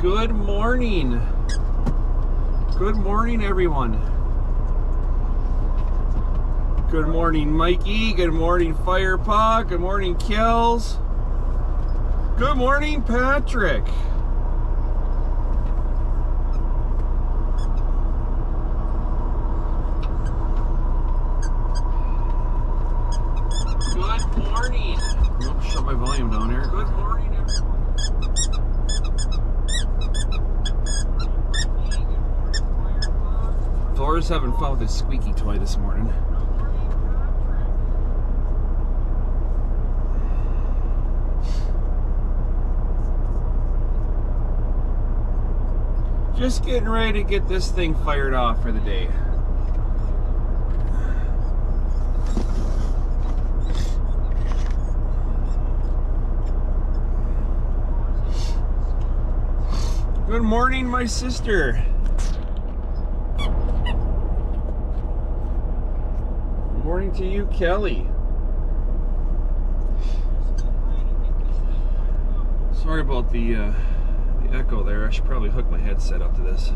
Good morning. Good morning, everyone. Good morning, Mikey. Good morning, Firepaw. Good morning, Kells. Good morning, Patrick. Good morning. Nope, shut my volume down here. Good morning, everyone. Thor's having fun with his squeaky toy this morning. Just getting ready to get this thing fired off for the day. Good morning, my sister. Good morning to you, Kelly. Sorry about the echo there. I should probably hook my headset up to this.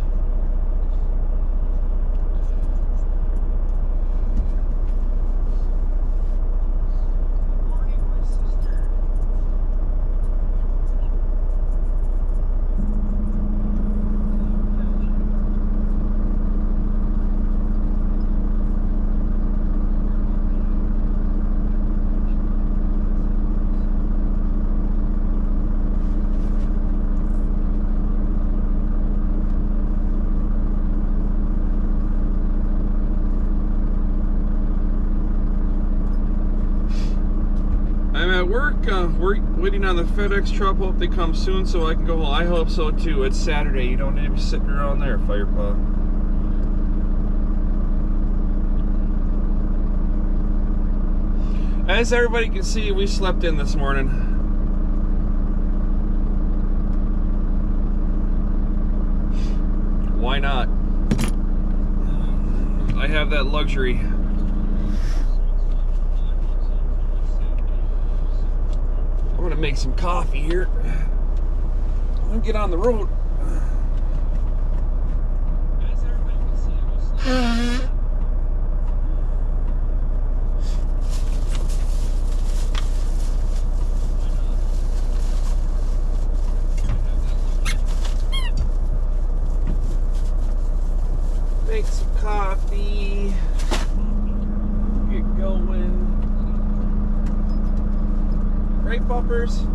I'm at work, we're waiting on the FedEx truck. Hope they come soon so I can go home. I hope so too. It's Saturday. You don't need to be sitting around there, Firepaw. As everybody can see, we slept in this morning. Why not? I have that luxury. I'm gonna make some coffee here. I'm gonna get on the road. Make some coffee. Get going. Right, bumpers?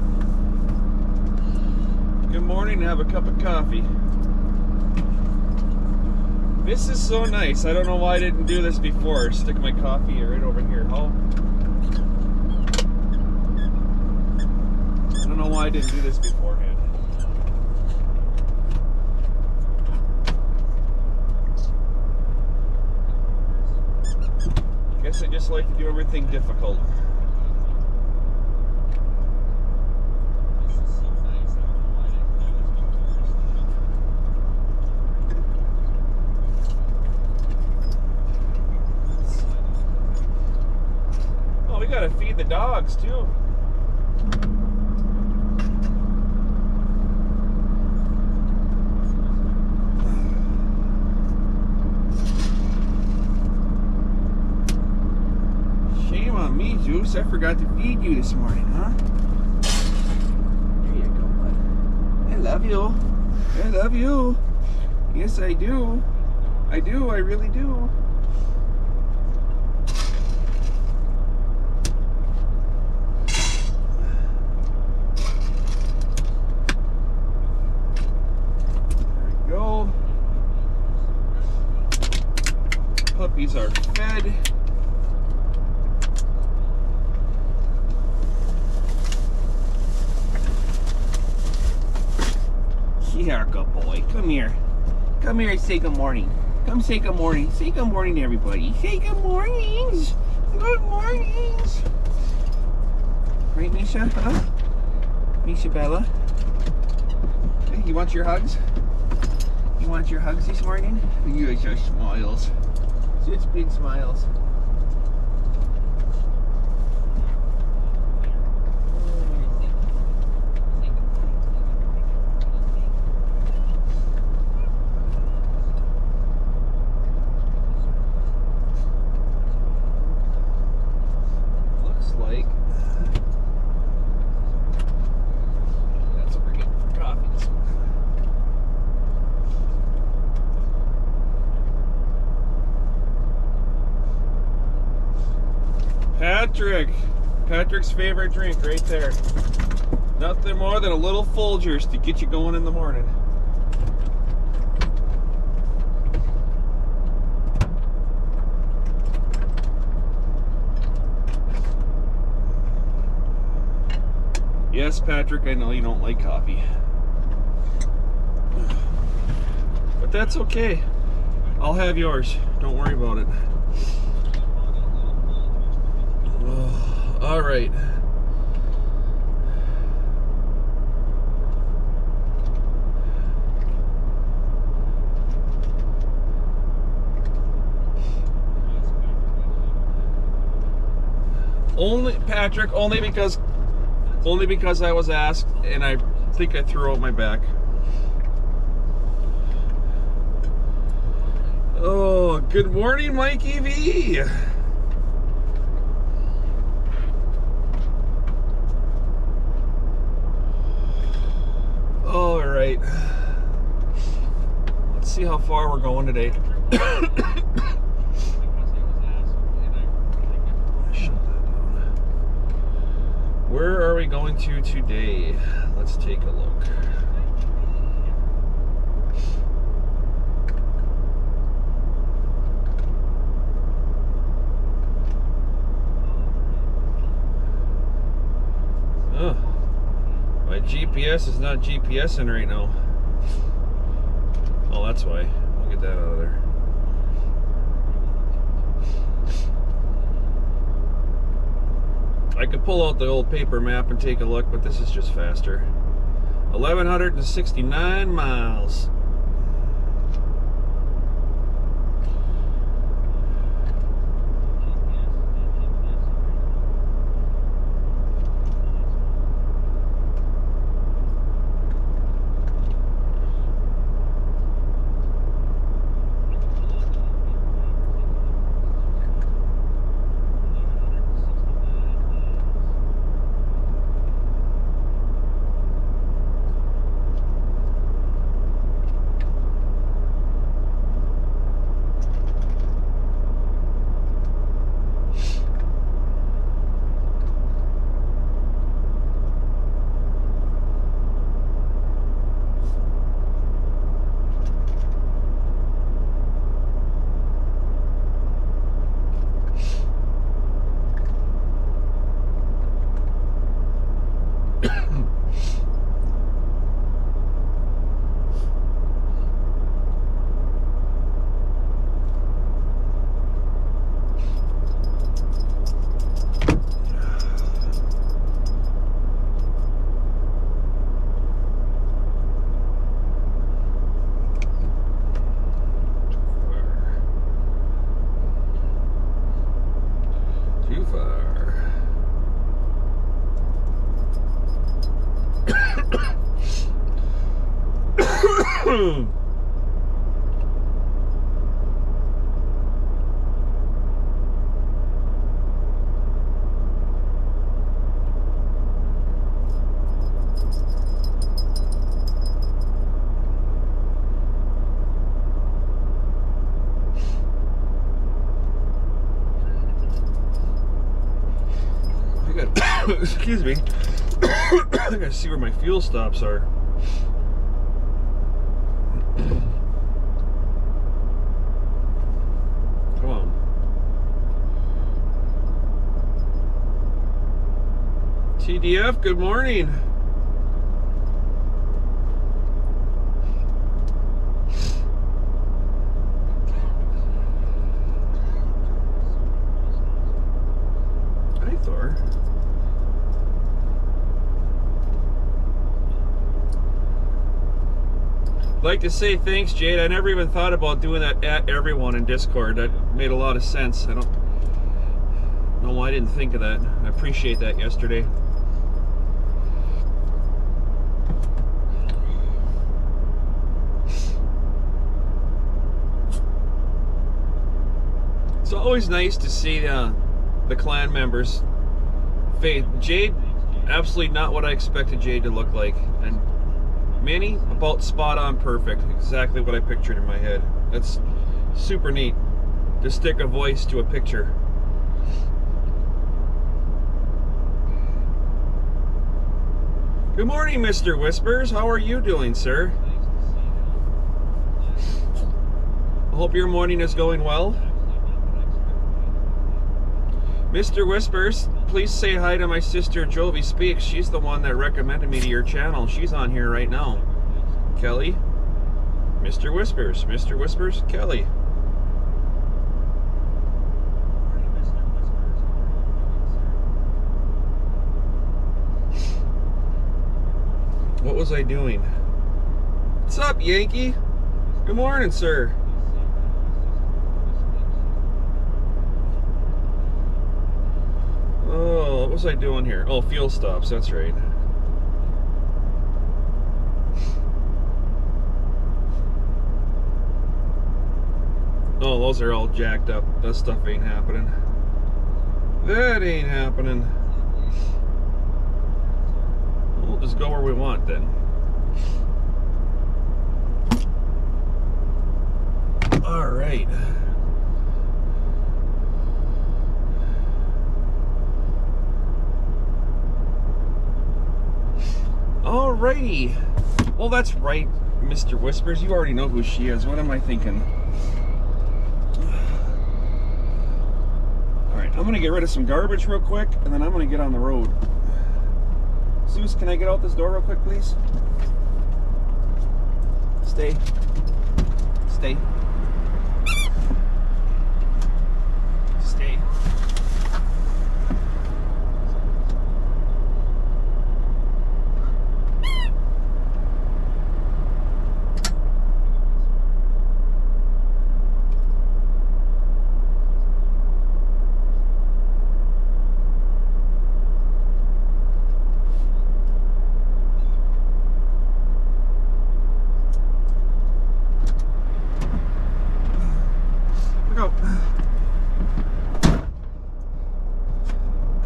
Good morning. Have a cup of coffee. This is so nice. I don't know why I didn't do this before. Stick my coffee right over here. Oh. I don't know why I didn't do this beforehand. Guess I just like to do everything difficult. We gotta feed the dogs too. Shame on me, Juice. I forgot to feed you this morning, huh? There you go, bud. I love you. I love you. Yes, I do. I do. I really do. Puppies are fed. Yeah, good boy. Come here. Come here and say good morning. Come say good morning. Say good morning to everybody. Say good mornings. Good mornings. Right, Misha? Huh? Misha Bella? Hey, you want your hugs? You want your hugs this morning? You guys are smiles. Such big smiles. Patrick. Patrick's favorite drink right there. Nothing more than a little Folgers to get you going in the morning. Yes, Patrick, I know you don't like coffee. But that's okay. I'll have yours. Don't worry about it. All right. Only Patrick, only because I was asked, and I think I threw out my back. Oh, good morning, Mikey V. All right. Let's see how far we're going today. Where are we going to today? Let's take a look. Oh, my GPS is not GPSing right now. Oh, that's why. We'll get that out of there. I could pull out the old paper map and take a look, but this is just faster. 1,169 miles. Excuse me. I gotta see where my fuel stops are. Come on. TDF, good morning. Hi, Thor. I'd like to say thanks, Jade. I never even thought about doing that at everyone in Discord. That made a lot of sense. I don't know why I didn't think of that. I appreciate that yesterday. It's always nice to see the clan members. Jade, absolutely not what I expected Jade to look like. And Minnie, about spot on perfect. Exactly what I pictured in my head. That's super neat to stick a voice to a picture. Good morning, Mr. Whispers. How are you doing, sir? I hope your morning is going well. Mr. Whispers, please say hi to my sister Jovi Speaks. She's the one that recommended me to your channel. She's on here right now. Kelly, Mr. Whispers, Kelly. What was I doing? What's up, Yankee? Good morning, sir. Oh, what was I doing here? Oh, fuel stops, that's right. Oh, those are all jacked up. That stuff ain't happening. That ain't happening. We'll just go where we want then. All right. Alrighty. Well, that's right, Mr. Whispers. You already know who she is. What am I thinking? Alright, I'm going to get rid of some garbage real quick, and then I'm going to get on the road. Zeus, can I get out this door real quick, please? Stay. Stay. Stay.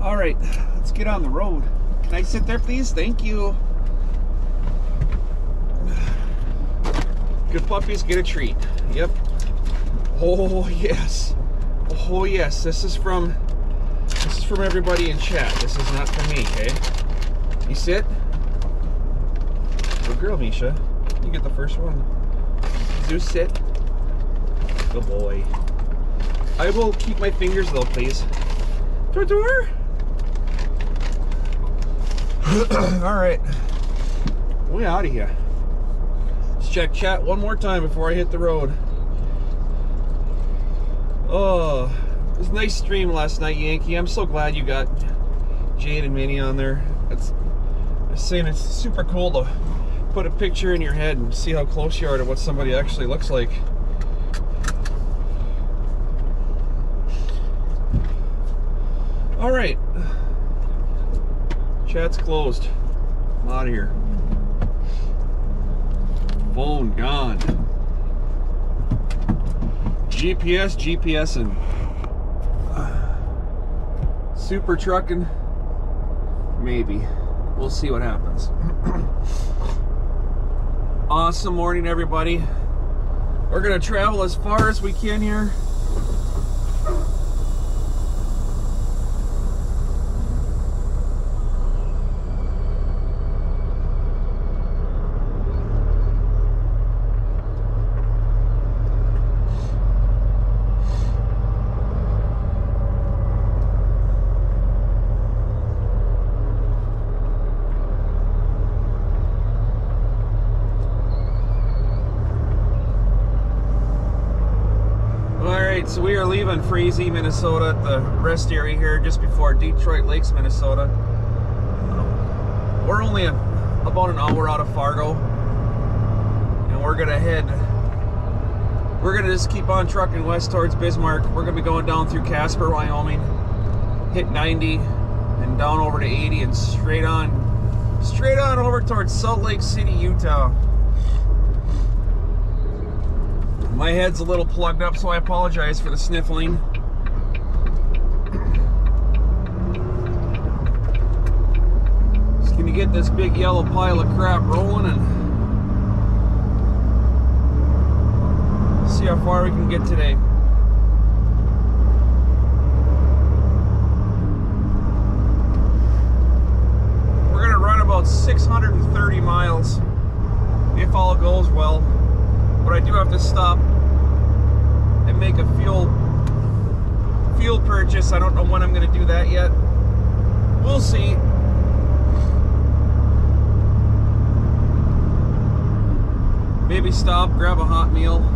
Alright, let's get on the road. Can I sit there, please? Thank you. Good puppies get a treat. Yep. Oh, yes. Oh, yes. This is from everybody in chat. This is not from me, okay? You sit. Good girl, Misha. You get the first one. Zeus, sit. Good boy. I will keep my fingers, though, please. Door. Alright, we out of here. Let's check chat one more time before I hit the road. Oh, it was a nice stream last night, Yankee. I'm so glad you got Jade and Minnie on there. I'm saying it's super cool to put a picture in your head and see how close you are to what somebody actually looks like. Alright. Chat's closed. I'm out of here. Phone gone. GPSing. Super trucking. Maybe. We'll see what happens. Awesome morning, everybody. We're gonna travel as far as we can here. So we are leaving Frazee, Minnesota at the rest area here just before Detroit Lakes, Minnesota. We're only about an hour out of Fargo, and we're gonna just keep on trucking west towards Bismarck. We're gonna be going down through Casper, Wyoming, hit 90 and down over to 80 and straight on over towards Salt Lake City, Utah. My head's a little plugged up, so I apologize for the sniffling. Just gonna get this big yellow pile of crap rolling and see how far we can get today. We're gonna run about about 630 miles, if all goes well. But I do have to stop and make a fuel purchase. I don't know when I'm going to do that yet. We'll see. Maybe stop, grab a hot meal.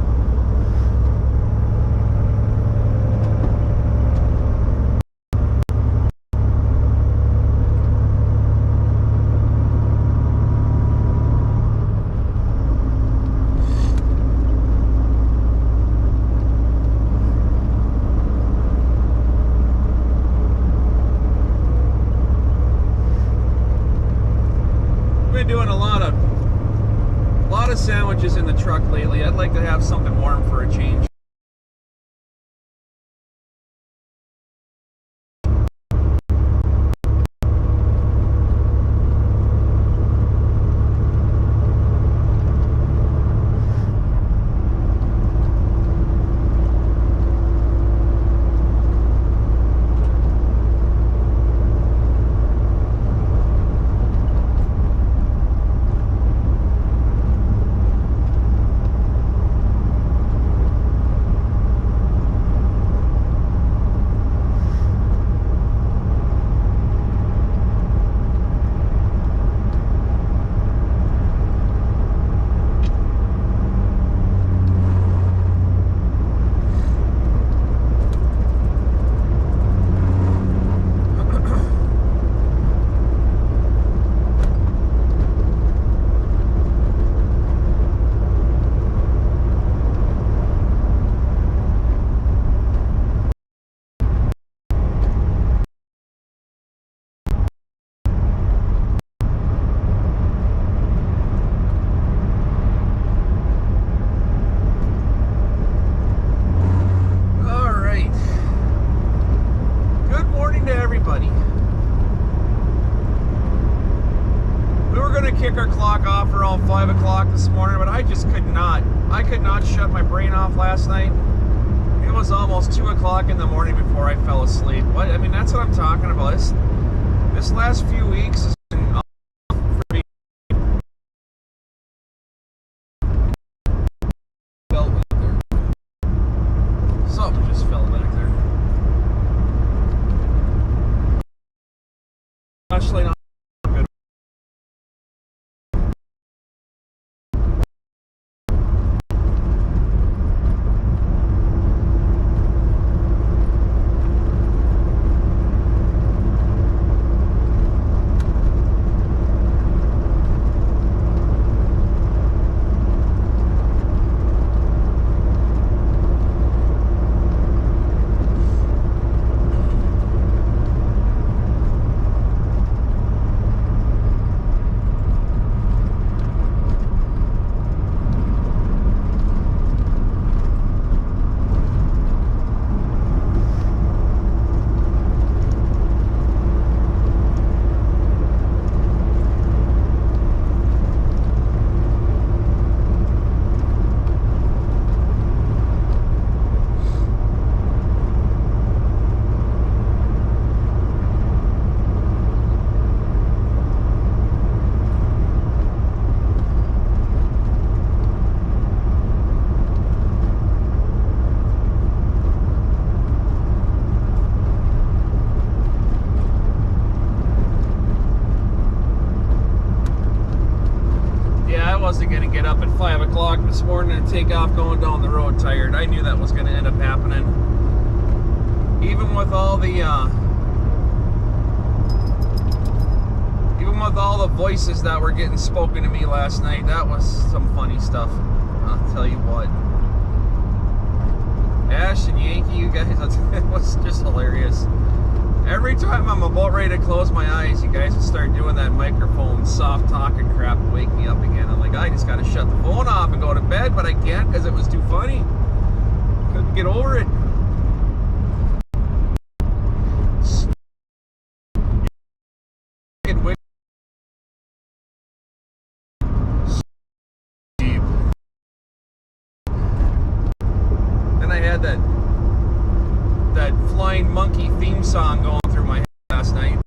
Been doing a lot of sandwiches in the truck lately. I'd like to have something warm for a change. Kick our clock off around 5 o'clock this morning, but I just could not. I could not shut my brain off last night. It was almost 2 o'clock in the morning before I fell asleep. I mean, that's what I'm talking about. This last few weeks has been awful for me. Fell back there. Something just fell back there. Actually, not. Wasn't going to get up at 5 o'clock this morning and take off going down the road tired. I knew that was going to end up happening. Even with all the voices that were getting spoken to me last night, that was some funny stuff. I'll tell you what. Ash and Yankee, you guys, it was just hilarious. Every time I'm about ready to close my eyes, you guys will start doing that microphone soft talking crap and wake me up again. I'm like, I just got to shut the phone off and go to bed, but I can't because it was too funny. Couldn't get over it. Then I had that Flying Monkey theme song going through my head last night.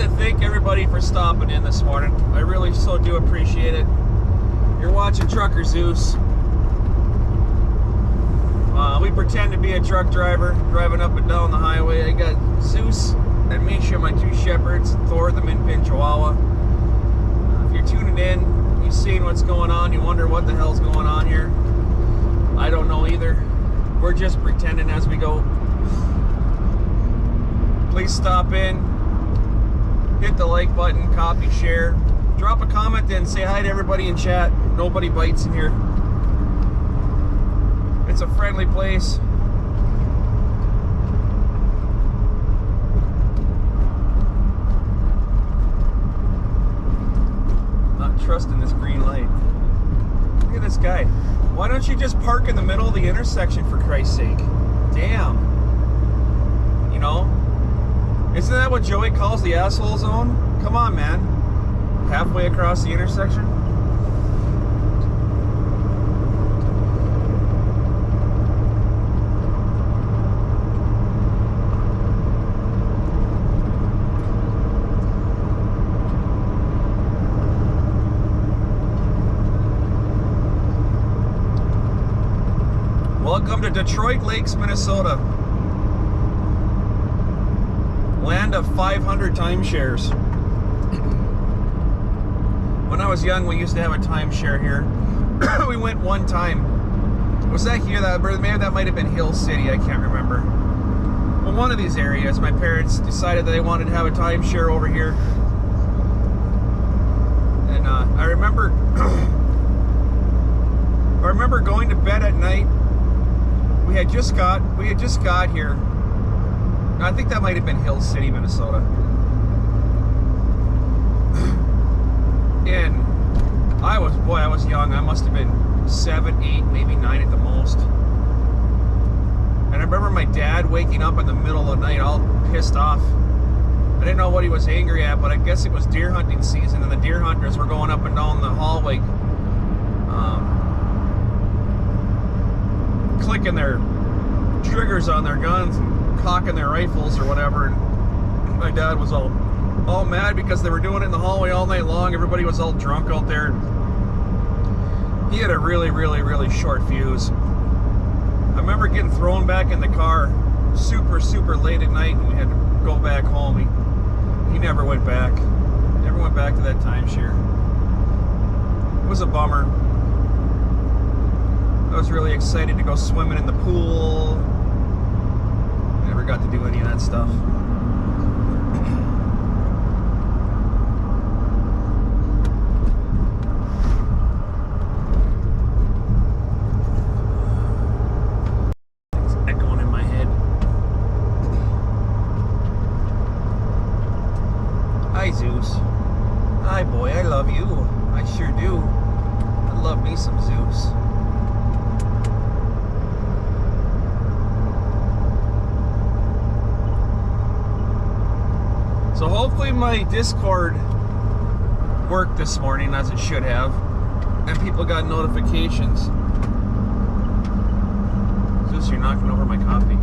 to thank everybody for stopping in this morning. I really so do appreciate it. You're watching Trucker Zeus. We pretend to be a truck driver, driving up and down the highway. I got Zeus and Misha, my two shepherds, Thor, the Min Pin Chihuahua. If you're tuning in, you're seeing what's going on, you wonder what the hell's going on here. I don't know either. We're just pretending as we go. Please stop in, hit the like button, copy, share, drop a comment and say hi to everybody in chat. Nobody bites in here. It's a friendly place. Not trusting this green light. Look at this guy. Why don't you just park in the middle of the intersection, for Christ's sake? Damn. You know? Isn't that what Joey calls the asshole zone? Come on, man. Halfway across the intersection? Welcome to Detroit Lakes, Minnesota. Land of 500 timeshares. When I was young, we used to have a timeshare here. We went one time. Was that here? Maybe that might have been Hill City. I can't remember. Well, one of these areas, my parents decided that they wanted to have a timeshare over here. And I remember going to bed at night. We had just got here. I think that might have been Hill City, Minnesota. And I was young. I must have been 7, 8, maybe 9 at the most. And I remember my dad waking up in the middle of the night all pissed off. I didn't know what he was angry at, but I guess it was deer hunting season, and the deer hunters were going up and down the hallway, clicking their triggers on their guns and cocking their rifles or whatever. And my dad was all mad because they were doing it in the hallway all night long. Everybody was all drunk out there. He had a really, really, really short fuse. I remember getting thrown back in the car super, super late at night, and we had to go back home. He never went back. Never went back to that timeshare. It was a bummer. I was really excited to go swimming in the pool. Never got to do any of that stuff. It's echoing in my head. Hi, Zeus. Hi, boy. I love you. I sure do. I love me some Zeus. So hopefully my Discord worked this morning as it should have, and people got notifications. Zeus, you're knocking over my coffee.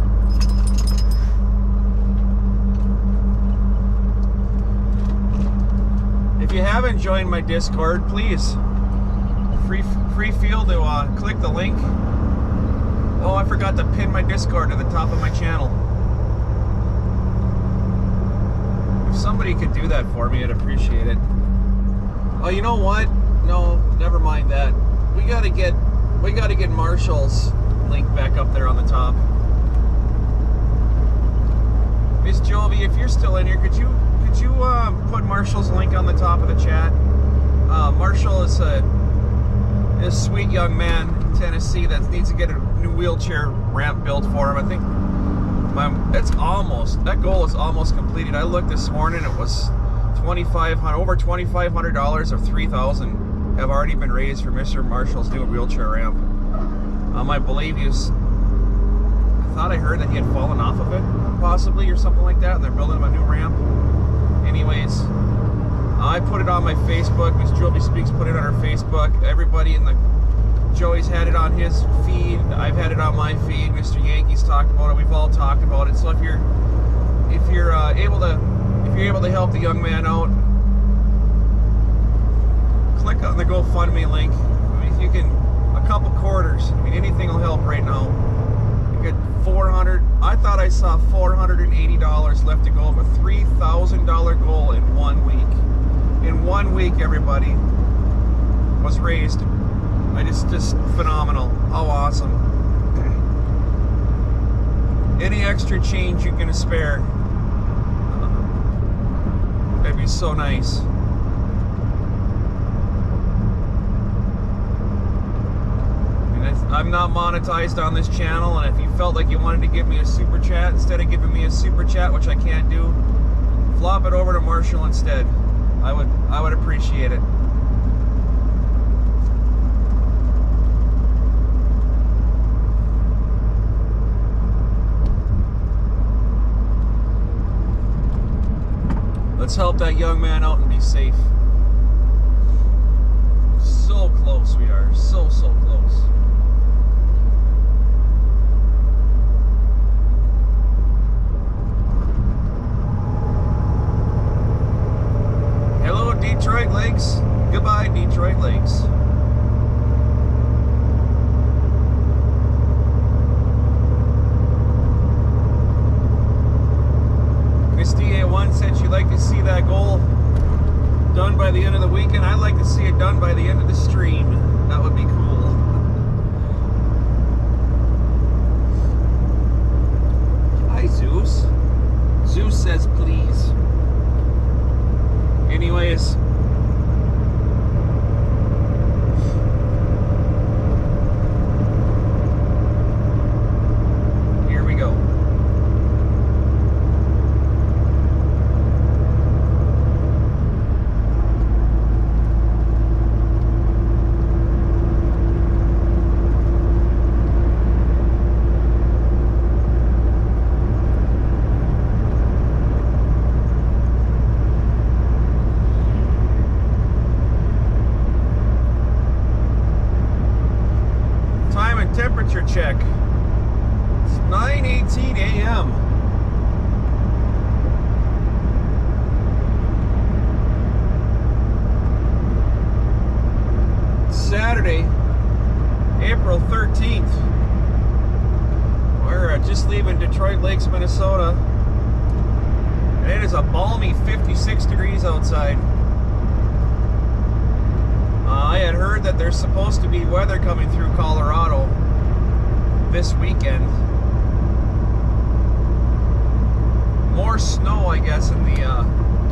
If you haven't joined my Discord, please, free feel to click the link. Oh, I forgot to pin my Discord to the top of my channel. If somebody could do that for me, I'd appreciate it. Oh, you know what? No, never mind that. We gotta get Marshall's link back up there on the top. Miss Jovi, if you're still in here, could you put Marshall's link on the top of the chat? Marshall is a sweet young man in Tennessee that needs to get a new wheelchair ramp built for him. I think that goal is almost completed. I looked this morning, it was over $2,500 of $3,000 have already been raised for Mr. Marshall's new wheelchair ramp. I believe I thought I heard that he had fallen off of it, possibly, or something like that, and they're building him a new ramp. Anyways, I put it on my Facebook. Miss Jovi Speaks put it on her Facebook. Everybody in the Joey's had it on his feed. I've had it on my feed. Mr. Yankees talked about it. We've all talked about it. So if you you're able to help the young man out, click on the GoFundMe link. I mean, if you can, a couple quarters, I mean, anything will help right now. You get 400, I thought I saw $480 left to go of a $3,000 goal in 1 week. In 1 week, everybody was raised. Just phenomenal. How awesome. Any extra change you can spare, that'd be so nice. I'm not monetized on this channel, and if you felt like you wanted to give me a super chat instead of giving me a super chat, which I can't do, flop it over to Marshall instead. I would appreciate it. Let's help that young man out and be safe. So close we are, so close. Hello, Detroit Lakes. Goodbye, Detroit Lakes. Christia1 said she'd like to see that goal done by the end of the weekend. I'd like to see it done by the end of the stream. That would be cool. Hi, Zeus. Zeus says please. Anyways, here we go. Temperature check. It's 9:18 a.m. Saturday, April 13th. We're just leaving Detroit Lakes, Minnesota. And it is a balmy 56 degrees outside. I had heard that there's supposed to be weather coming through Colorado this weekend. More snow, I guess, in the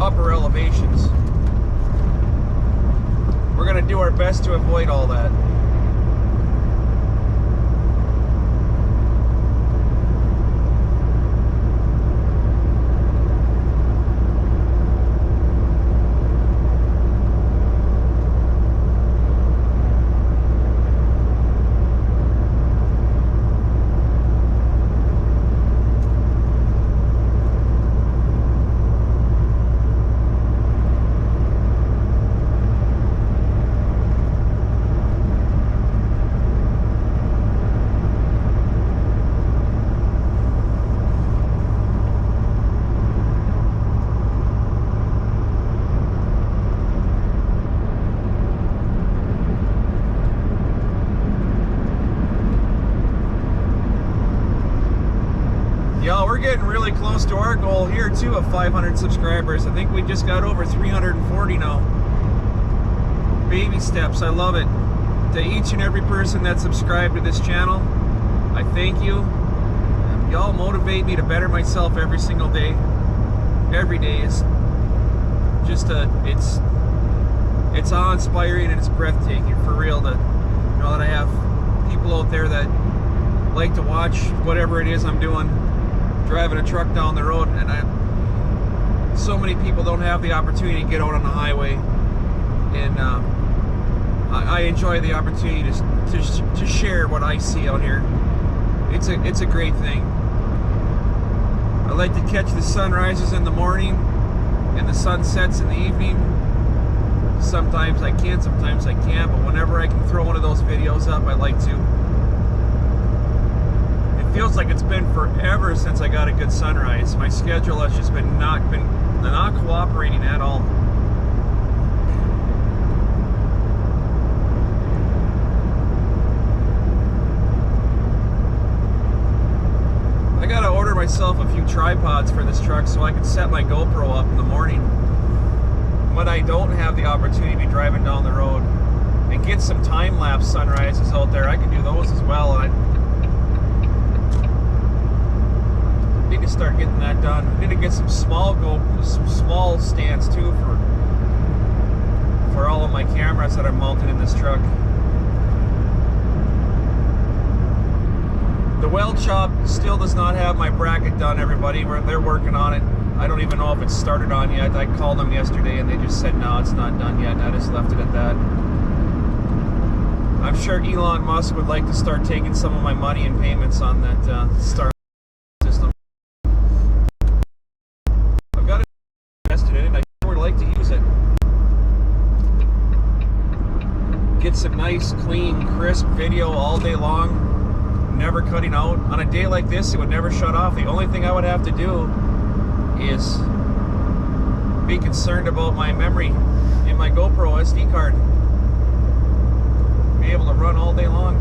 upper elevations. We're going to do our best to avoid all that. We're getting really close to our goal here too of 500 subscribers. I think we just got over 340 now. Baby steps, I love it. To each and every person that subscribed to this channel, I thank you. Y'all motivate me to better myself every single day. Every day is just it's awe-inspiring and it's breathtaking, for real, to know that I have people out there that like to watch whatever it is I'm doing, driving a truck down the road, and so many people don't have the opportunity to get out on the highway, and I enjoy the opportunity to share what I see out here. It's a great thing. I like to catch the sunrises in the morning and the sunsets in the evening. Sometimes I can, sometimes I can't, but whenever I can throw one of those videos up, I like to. It feels like it's been forever since I got a good sunrise. My schedule has just been not tripods for this truck so I can set my GoPro up in the morning when I don't have the opportunity to be driving down the road, and get some time-lapse sunrises out there. I can do those as well. I need to start getting that done. I need to get some small stands too for all of my cameras that are mounted in this truck. The weld shop still does not have my bracket done, everybody. They're working on it. I don't even know if it's started on yet. I called them yesterday and they just said, no, it's not done yet. And I just left it at that. I'm sure Elon Musk would like to start taking some of my money and payments on that Star system. I've got it invested in it, and I sure would like to use it. Get some nice, clean, crisp video all day long, never cutting out. On a day like this, it would never shut off. The only thing I would have to do is be concerned about my memory in my GoPro SD card. Be able to run all day long.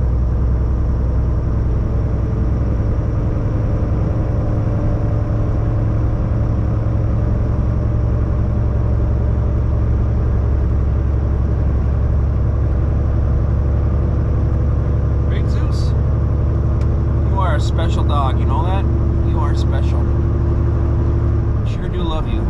Great Zeus, you are a special dog, you know that? You are special. Sure do love you.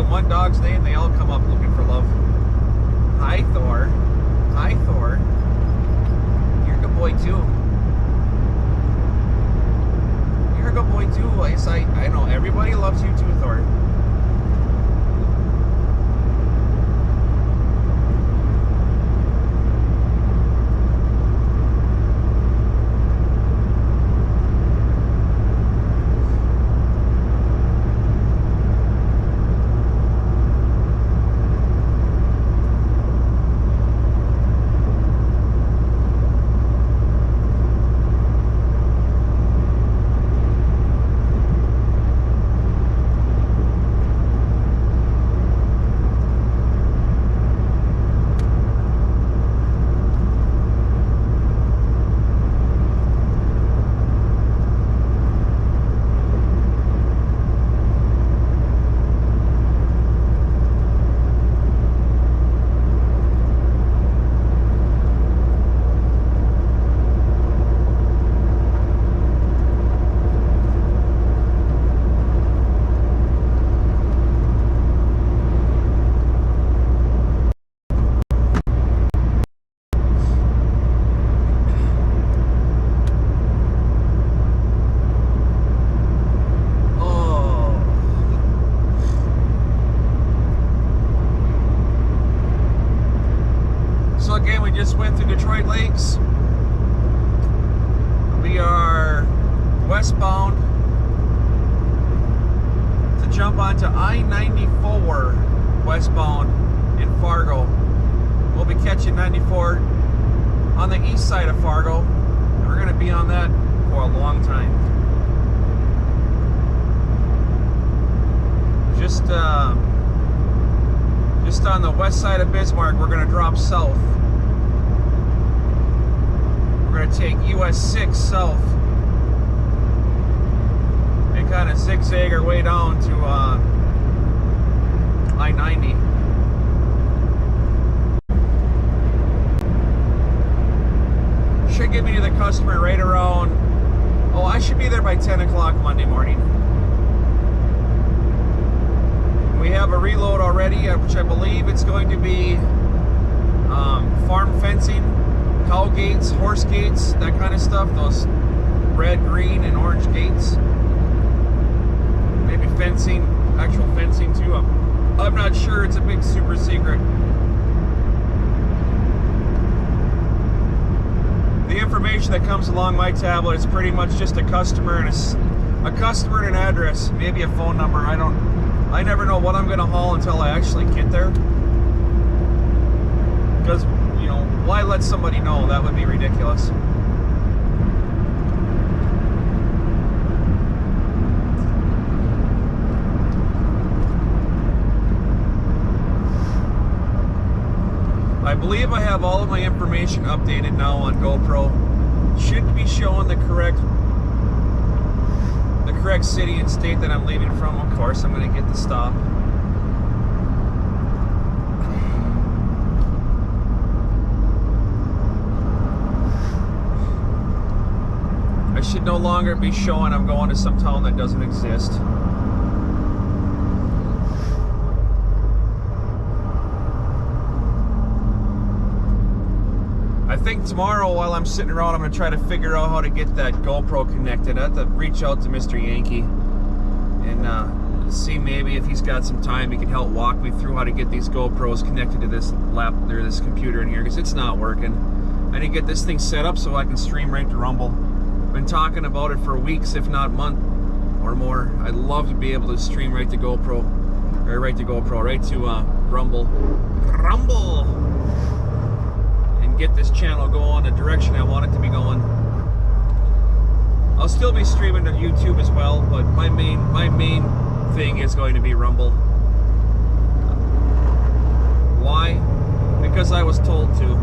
One dog's name, they all come up looking for love. Hi, Thor. Hi, Thor. You're a good boy too. You're a good boy too. I know everybody loves you too, Thor. Just went through Detroit Lakes. We are westbound to jump onto I-94 westbound in Fargo. We'll be catching 94 on the east side of Fargo, and we're going to be on that for a long time. Just on the west side of Bismarck, we're going to drop south. We're going to take US 6 south and kind of zigzag our way down to I-90. Should get me to the customer right around, oh, I should be there by 10 o'clock Monday morning. We have a reload already, which I believe it's going to be farm fencing, cow gates, horse gates, that kind of stuff. Those red, green, and orange gates. Maybe fencing, actual fencing too. I'm not sure. It's a big super secret. The information that comes along my tablet is pretty much just a customer and a customer and an address, maybe a phone number. I never know what I'm going to haul until I actually get there. Because, you know, why let somebody know? That would be ridiculous. believe I have all of my information updated now on GoPro. Should be showing the correct city and state that I'm leaving from. Of course, I'm going to get the stop. I should no longer be showing I'm going to some town that doesn't exist. I think tomorrow while I'm sitting around, I'm going to try to figure out how to get that GoPro connected. I have to reach out to Mr. Yankee and see maybe if he's got some time he can help walk me through how to get these GoPros connected to this this computer in here, because it's not working. I need to get this thing set up so I can stream right to Rumble. Been talking about it for weeks, if not month or more. I'd love to be able to stream right to GoPro, or right to Rumble, and get this channel going the direction I want it to be going. I'll still be streaming to YouTube as well, but my main thing is going to be Rumble. Why? Because I was told to.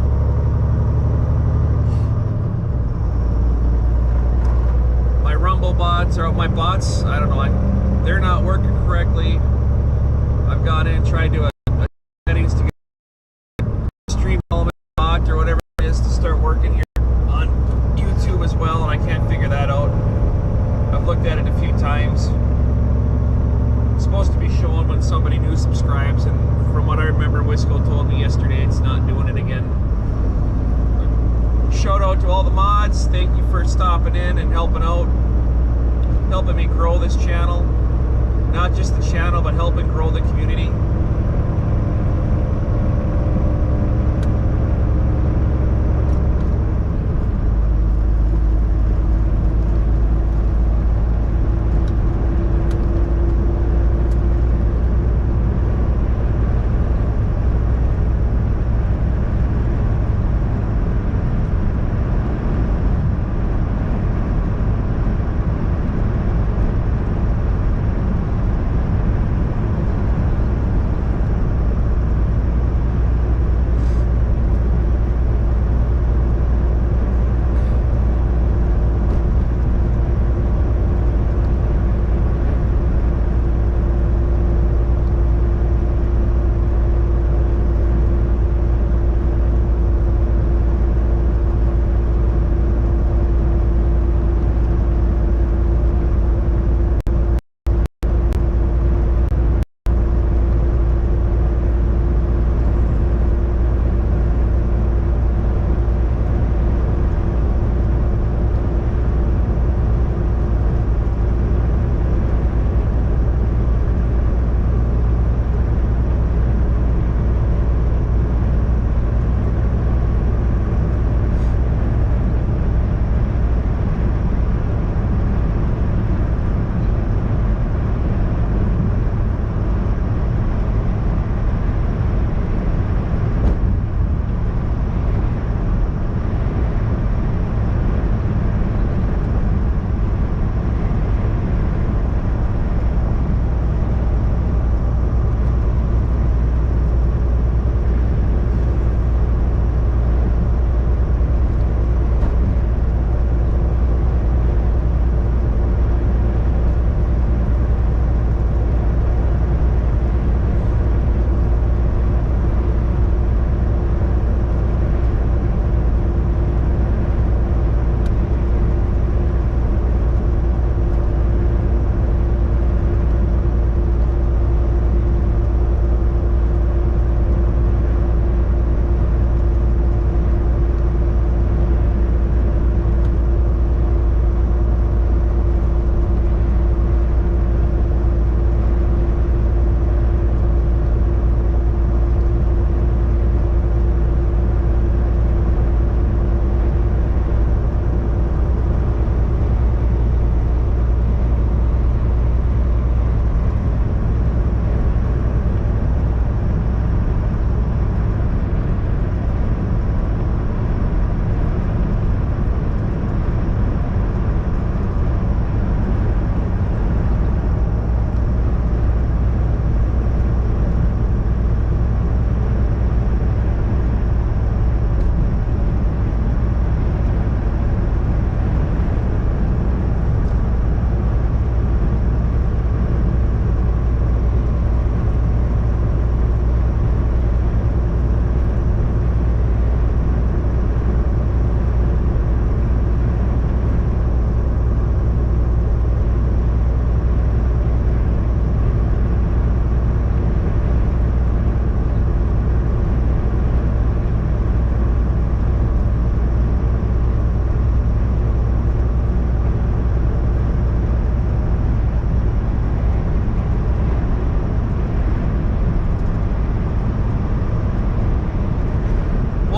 My Rumble bots, or my bots, I don't know, they're not working correctly. I've gone in and tried to settings to get stream element bot or whatever it is to start working here on YouTube as well, and I can't figure that out. I've looked at it a few times. It's supposed to be showing when somebody new subscribes, and from what I remember, Wisco told me yesterday, it's not doing it again. Shout out to all the mods. Thank you for stopping in and helping out, helping me grow this channel. Not just the channel, but helping grow the community.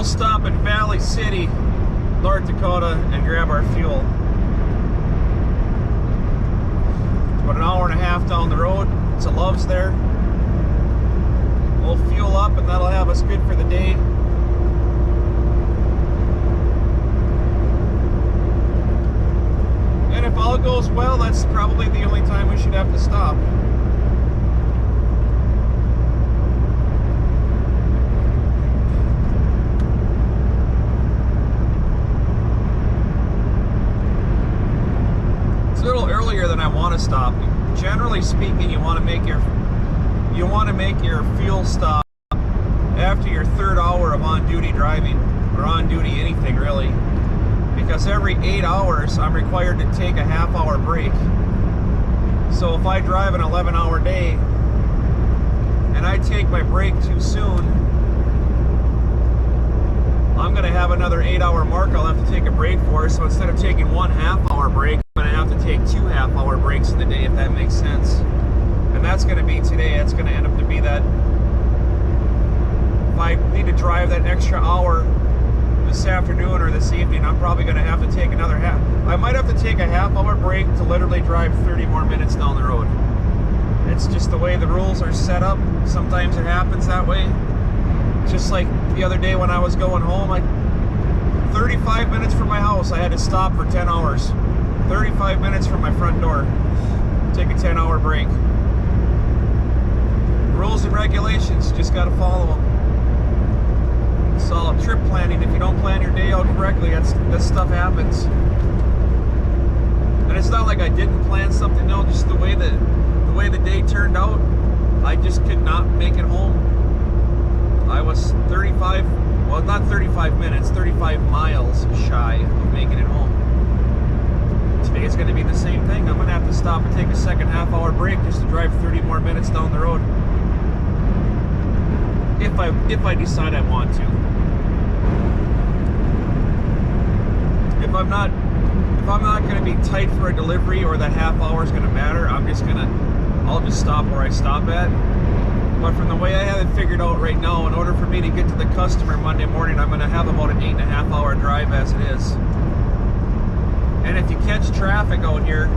We'll stop in Valley City, North Dakota, and grab our fuel. About an hour and a half down the road. It's a Love's there. We'll fuel up and that'll have us good for the day. And if all goes well, that's probably the only time we should have to stop. It's a little earlier than I want to stop. Generally speaking, you want to make your fuel stop after your third hour of on-duty driving, or on-duty anything really, because every 8 hours I'm required to take a half-hour break. So if I drive an 11-hour day and I take my break too soon, I'm going to have another 8-hour mark I'll have to take a break for. So instead of taking one half-hour break, I'm going to have to take 2 half-hour breaks in the day, if that makes sense. And that's going to be today. That's going to end up to be that. If I need to drive that extra hour this afternoon or this evening, I'm probably going to have to take another half. I might have to take a half-hour break to literally drive 30 more minutes down the road. It's just the way the rules are set up. Sometimes it happens that way. Just like the other day when I was going home, like 35 minutes from my house, I had to stop for 10 hours. 35 minutes from my front door. Take a 10-hour break. Rules and regulations, just got to follow them. It's all trip planning. If you don't plan your day out correctly, that stuff happens. And it's not like I didn't plan something. No, just the way the day turned out, I just could not make it home. I was 35, well, not 35 minutes, 35 miles shy of making it home. Today it's going to be the same thing. I'm going to have to stop and take a second half-hour break just to drive 30 more minutes down the road. If I decide I want to. If I'm not going to be tight for a delivery or that half hour is going to matter, I'll just stop where I stop at. But from the way I have it figured out right now, in order for me to get to the customer Monday morning, I'm going to have about an 8.5 hour drive as it is. And if you catch traffic out here,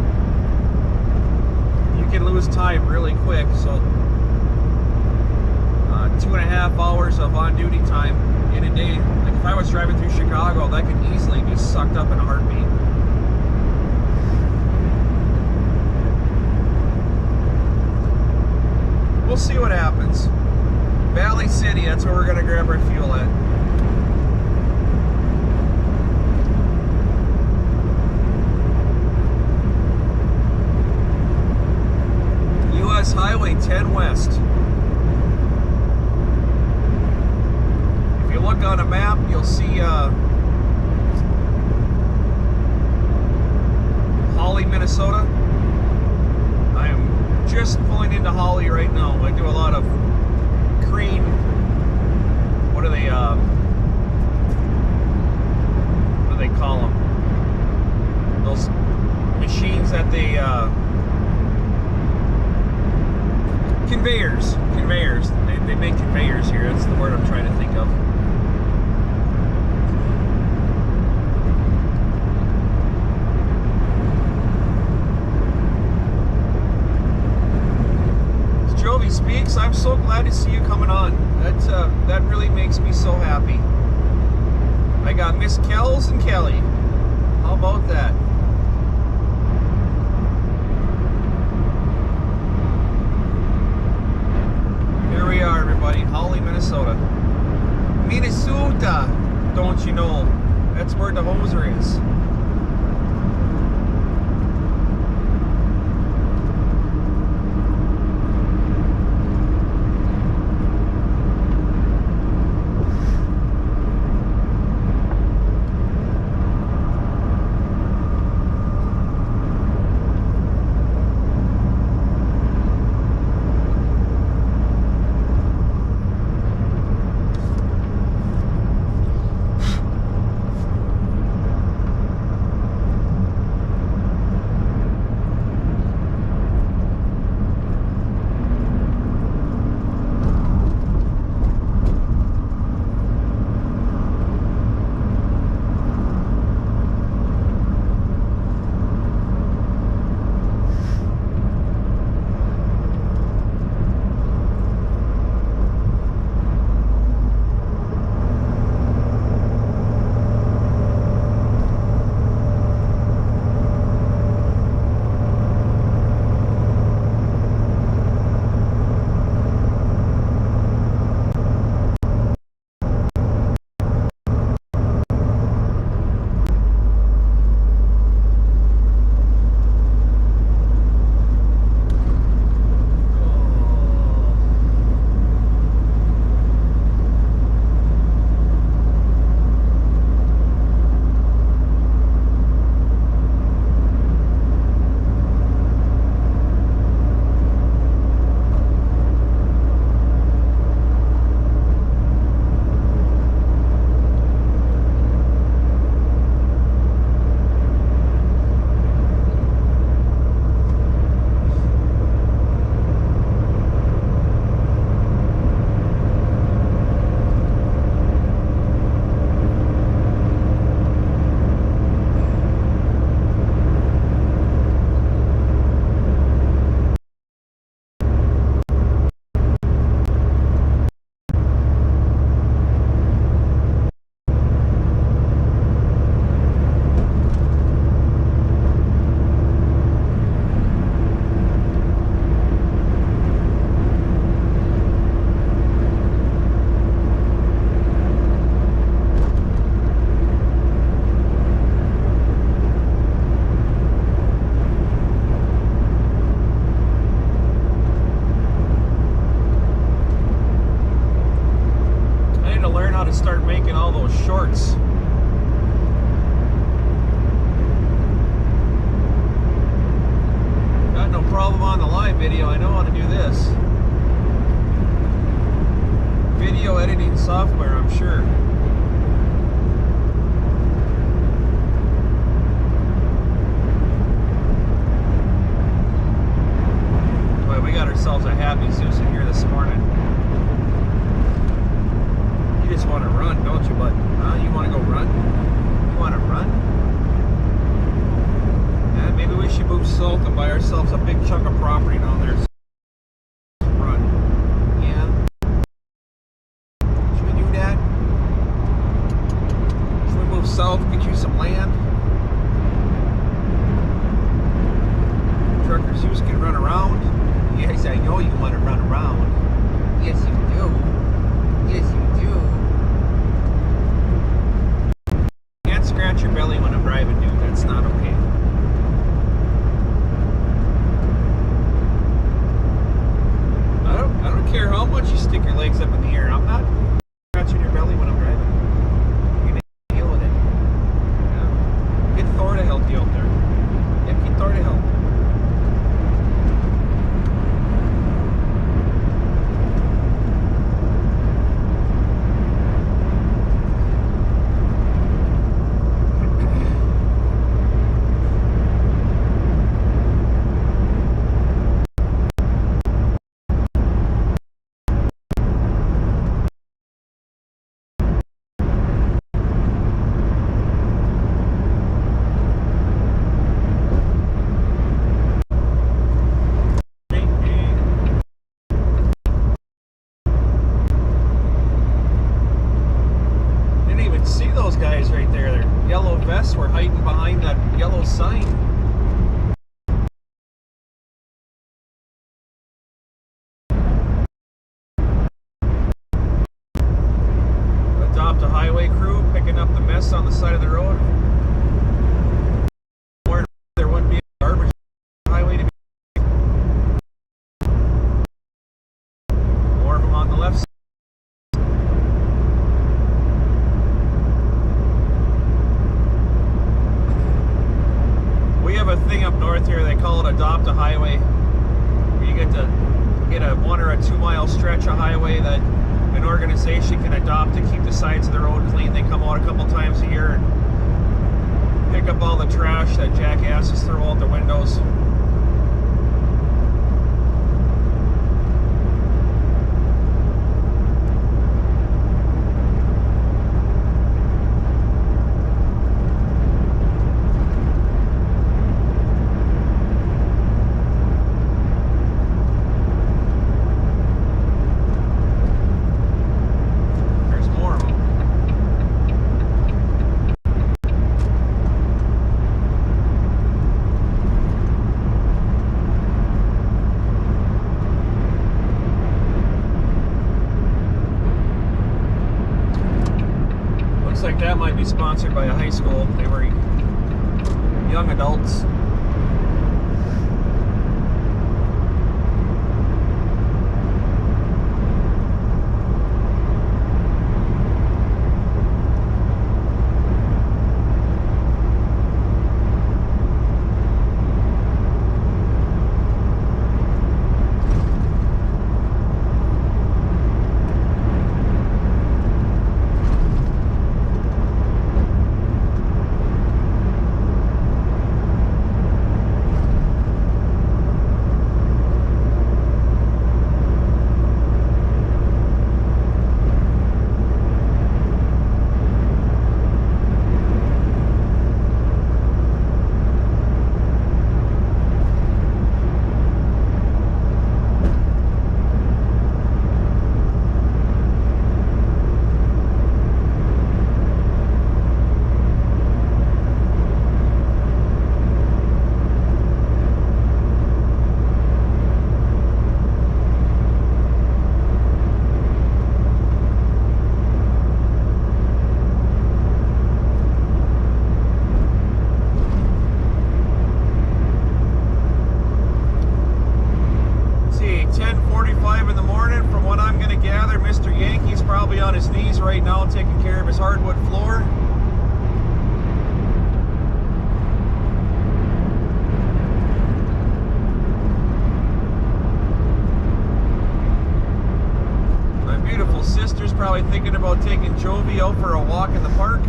you can lose time really quick. So 2.5 hours of on-duty time in a day. Like if I was driving through Chicago, that could easily be sucked up in a heartbeat. We'll see what happens. Valley City, that's where we're going to grab our fuel at. US Highway 10 West. If you look on a map, you'll see Holly, Minnesota. I am just pulling into Holly right now. I do a lot of crane, what do they call them? Those machines that they, conveyors. They make conveyors here. That's the word I'm trying to think of. Jovi Speaks, I'm so glad to see you coming on. That really makes me so happy. I got Miss Kells and Kelly. How about that? Here we are, everybody. Holly, Minnesota. Minnesota, don't you know? That's where the hoser is. to learn how to start making all those shorts. Got no problem on the live video. I know how to do this. Video editing software, I'm sure. Boy, we got ourselves a happy Zeus in here this morning. You just want to run, don't you, bud? Huh? You want to go run? You want to run? Yeah, maybe we should move south and buy ourselves a big chunk of property down there. Run. Yeah. Should we do that? Should we move south, get you some land? Trucker Zeus can run around. Yes, I know you want to run around. Yes, you do. Yes, you do. Can't scratch your belly when I'm driving, dude. That's not okay. I don't care how much you stick your legs up in the air. I'm not scratching your belly when I'm driving. You're gonna deal with it. Yeah. Get Thor to help you out there. Yep, get Thor to help. Guys right there, their yellow vests were hiding behind that yellow sign. Adopt a highway crew picking up the mess on the side of the road. Or there wouldn't be a garbage highway to be. More of them on the left side. A thing up north here, they call it adopt a highway, where you get to get a 1 or a 2 mile stretch of highway that an organization can adopt to keep the sides of the road clean. They come out a couple times a year and pick up all the trash that jackasses throw out the windows. Like that might be sponsored by a high school. They were young adults. right now taking care of his hardwood floor. My beautiful sister's probably thinking about taking Jovi out for a walk in the park.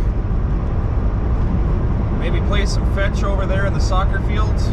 Maybe play some fetch over there in the soccer fields.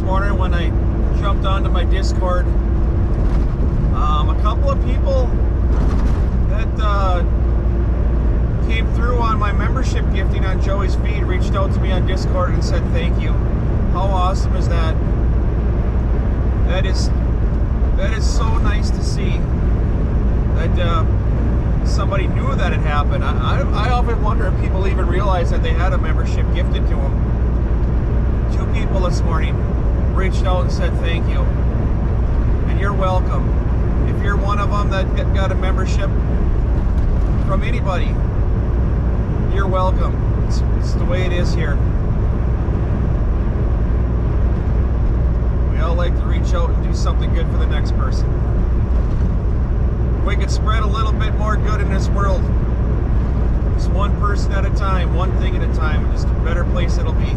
morning when I jumped onto my Discord. A couple of people that came through on my membership gifting on Joey's feed reached out to me on Discord and said thank you. How awesome is that? That is so nice to see that somebody knew that it happened. I often wonder if people even realize that they had a membership gifted to them. 2 people this morning reached out and said thank you. And you're welcome. If you're one of them that got a membership from anybody, you're welcome. It's the way it is here. We all like to reach out and do something good for the next person. If we could spread a little bit more good in this world, just one person at a time, one thing at a time, just a better place it'll be.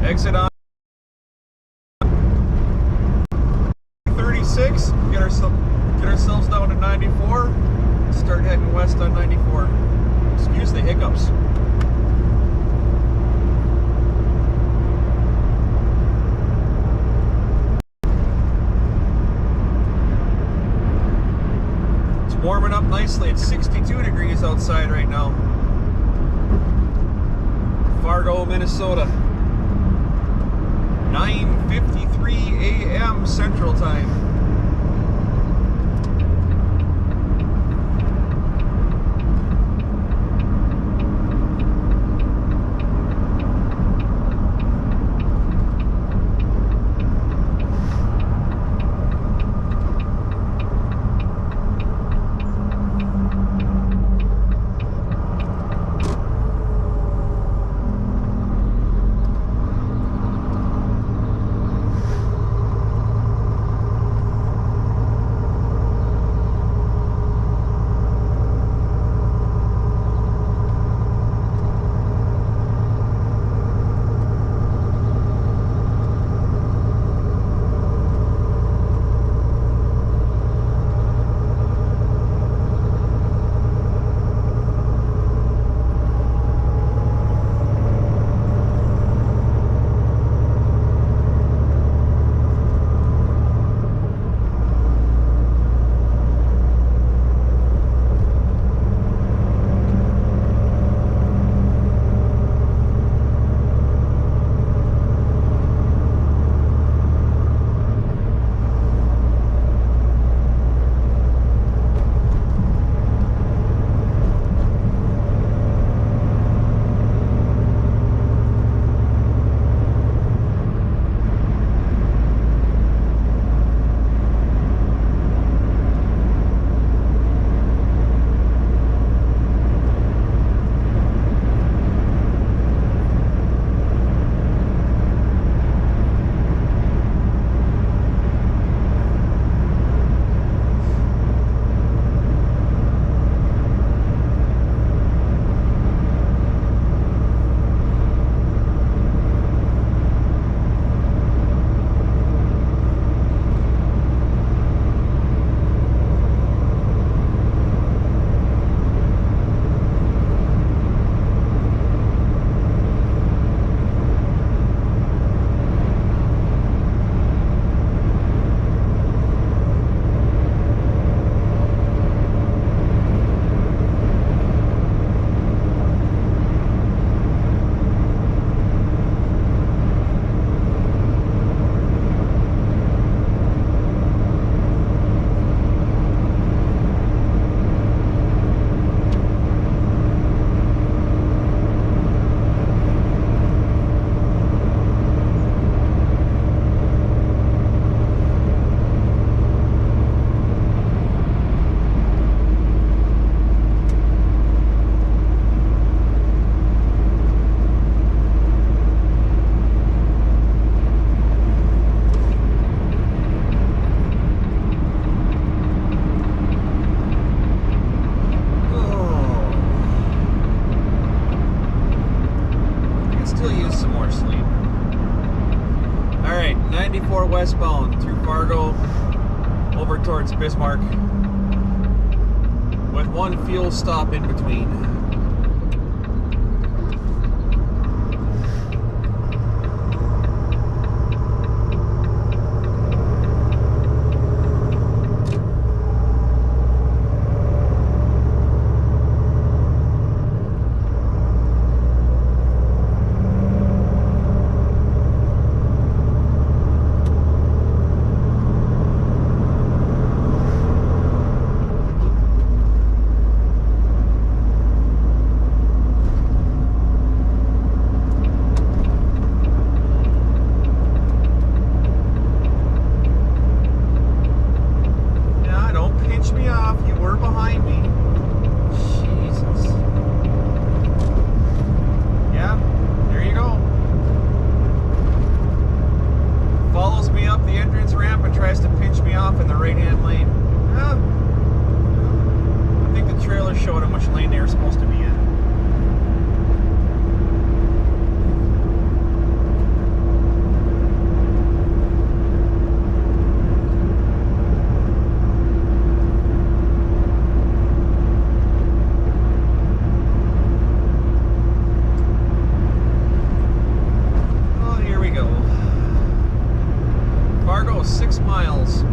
Exit on 36, get ourselves down to 94, start heading west on 94. Excuse the hiccups. It's warming up nicely. It's 62 degrees outside right now. Fargo, Minnesota. 9:53 a.m. Central Time. still use some more sleep. Alright, 94 westbound through Fargo over towards Bismarck with one fuel stop in between. Fargo, 6 miles.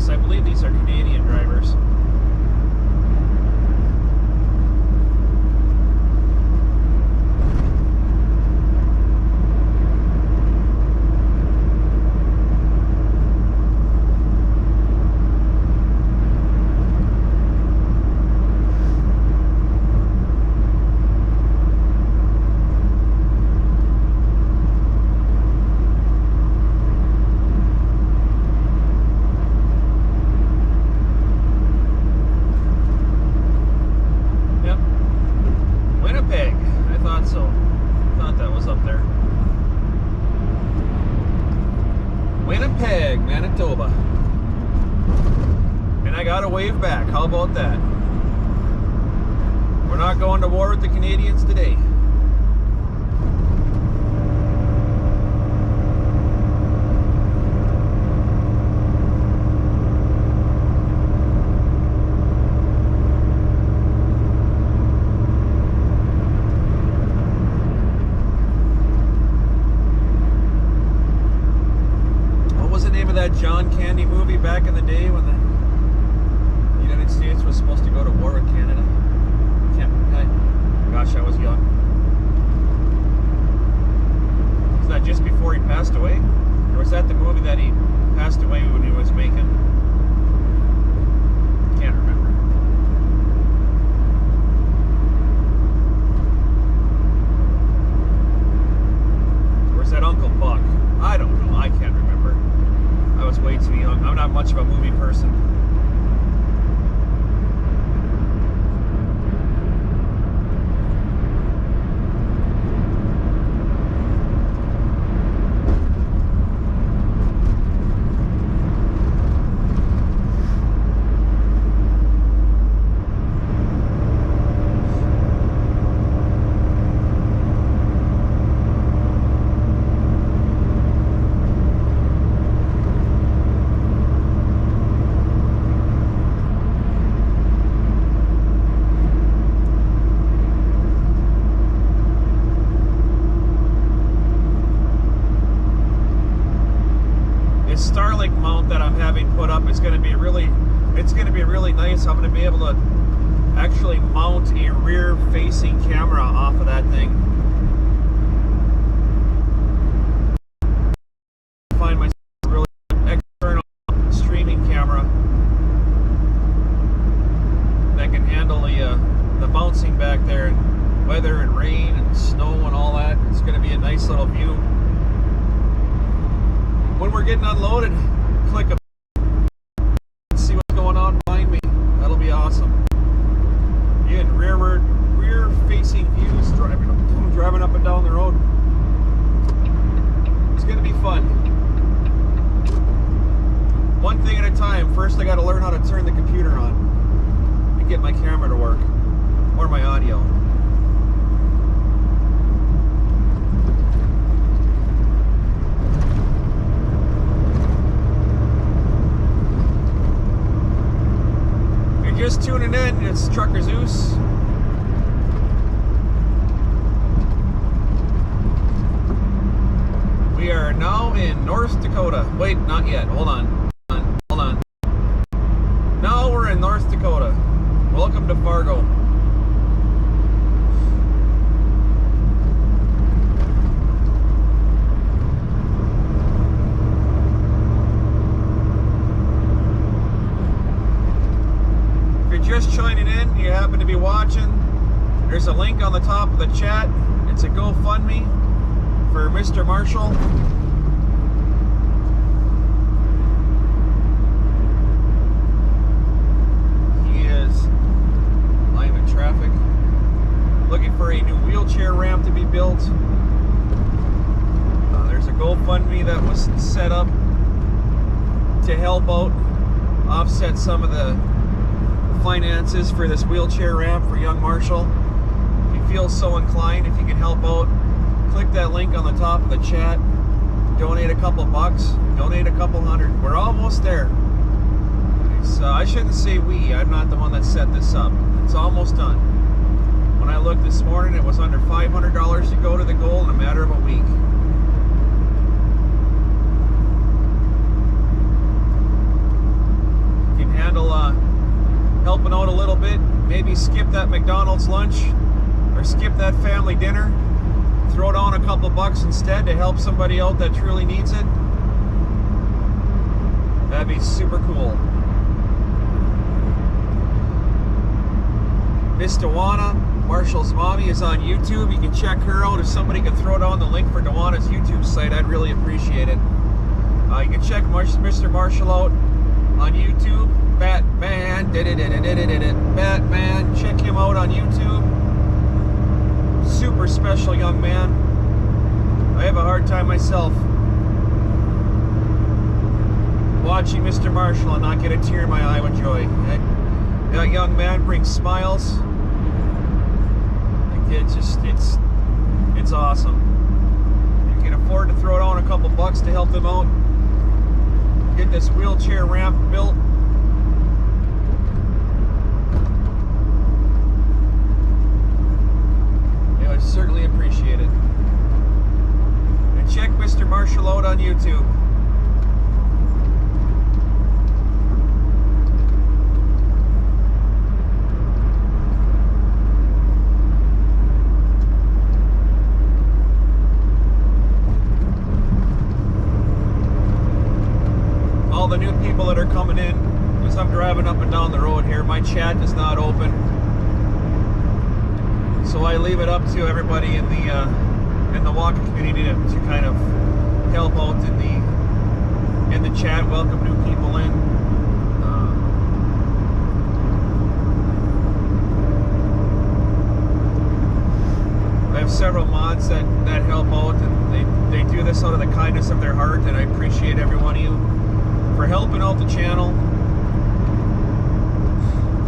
I believe these are Canadian drivers. Winnipeg, Manitoba. And I got a wave back. How about that? We're not going to war with the Canadians today. That John Candy movie back in the day when the United States was supposed to go to war with Canada. Gosh, I was young. Was that just before he passed away? Or was that the movie that he passed away when he was making? Can't remember. Or is that Uncle Buck? I don't know. I can't remember. I was way too young. I'm not much of a movie person. is going to be really nice. I'm going to be able to actually mount a rear-facing camera off of that thing. Find myself a really external streaming camera that can handle the bouncing back there, and weather and rain and snow and all that. It's going to be a nice little view. When we're getting unloaded, click a see what's going on behind me. That'll be awesome. Again, rear-facing views driving up and down the road. It's going to be fun. One thing at a time. First, I got to learn how to turn the computer on and get my camera to work, or my audio. Just tuning in, it's Trucker Zeus. We are now in North Dakota. Wait, not yet. Hold on. Now we're in North Dakota. Welcome to Fargo. Just joining in, you happen to be watching, there's a link on the top of the chat. It's a GoFundMe for Mr. Marshall. He is, I'm in traffic, looking for a new wheelchair ramp to be built. There's a GoFundMe that was set up to help out offset some of the finances for this wheelchair ramp for young Marshall. If you feel so inclined, if you can help out, click that link on the top of the chat. Donate a couple bucks, donate a couple hundred. We're almost there. I shouldn't say we, I'm not the one that set this up. It's almost done. When I looked this morning, it was under $500 to go to the goal in a matter of a week. If you can handle helping out a little bit, maybe skip that McDonald's lunch or skip that family dinner, throw down a couple bucks instead to help somebody out that truly needs it. That'd be super cool. Miss Dewana, Marshall's mommy, is on YouTube. You can check her out. If somebody could throw down the link for Dewana's YouTube site, I'd really appreciate it. You can check Mr. Marshall out on YouTube. Batman, Batman, check him out on YouTube. Super special young man. I have a hard time myself watching Mr. Marshall and not get a tear in my eye with joy. That young man brings smiles. It's awesome. You can afford to throw down a couple bucks to help them out. Get this wheelchair ramp built. I certainly appreciate it. And check Mr. Marshall out on YouTube. All the new people that are coming in, as I'm driving up and down the road here, my chat is not open. So I leave it up to everybody in the walking community to kind of help out in the chat, welcome new people in. I have several mods that help out, and they do this out of the kindness of their heart, and I appreciate every one of you for helping out the channel,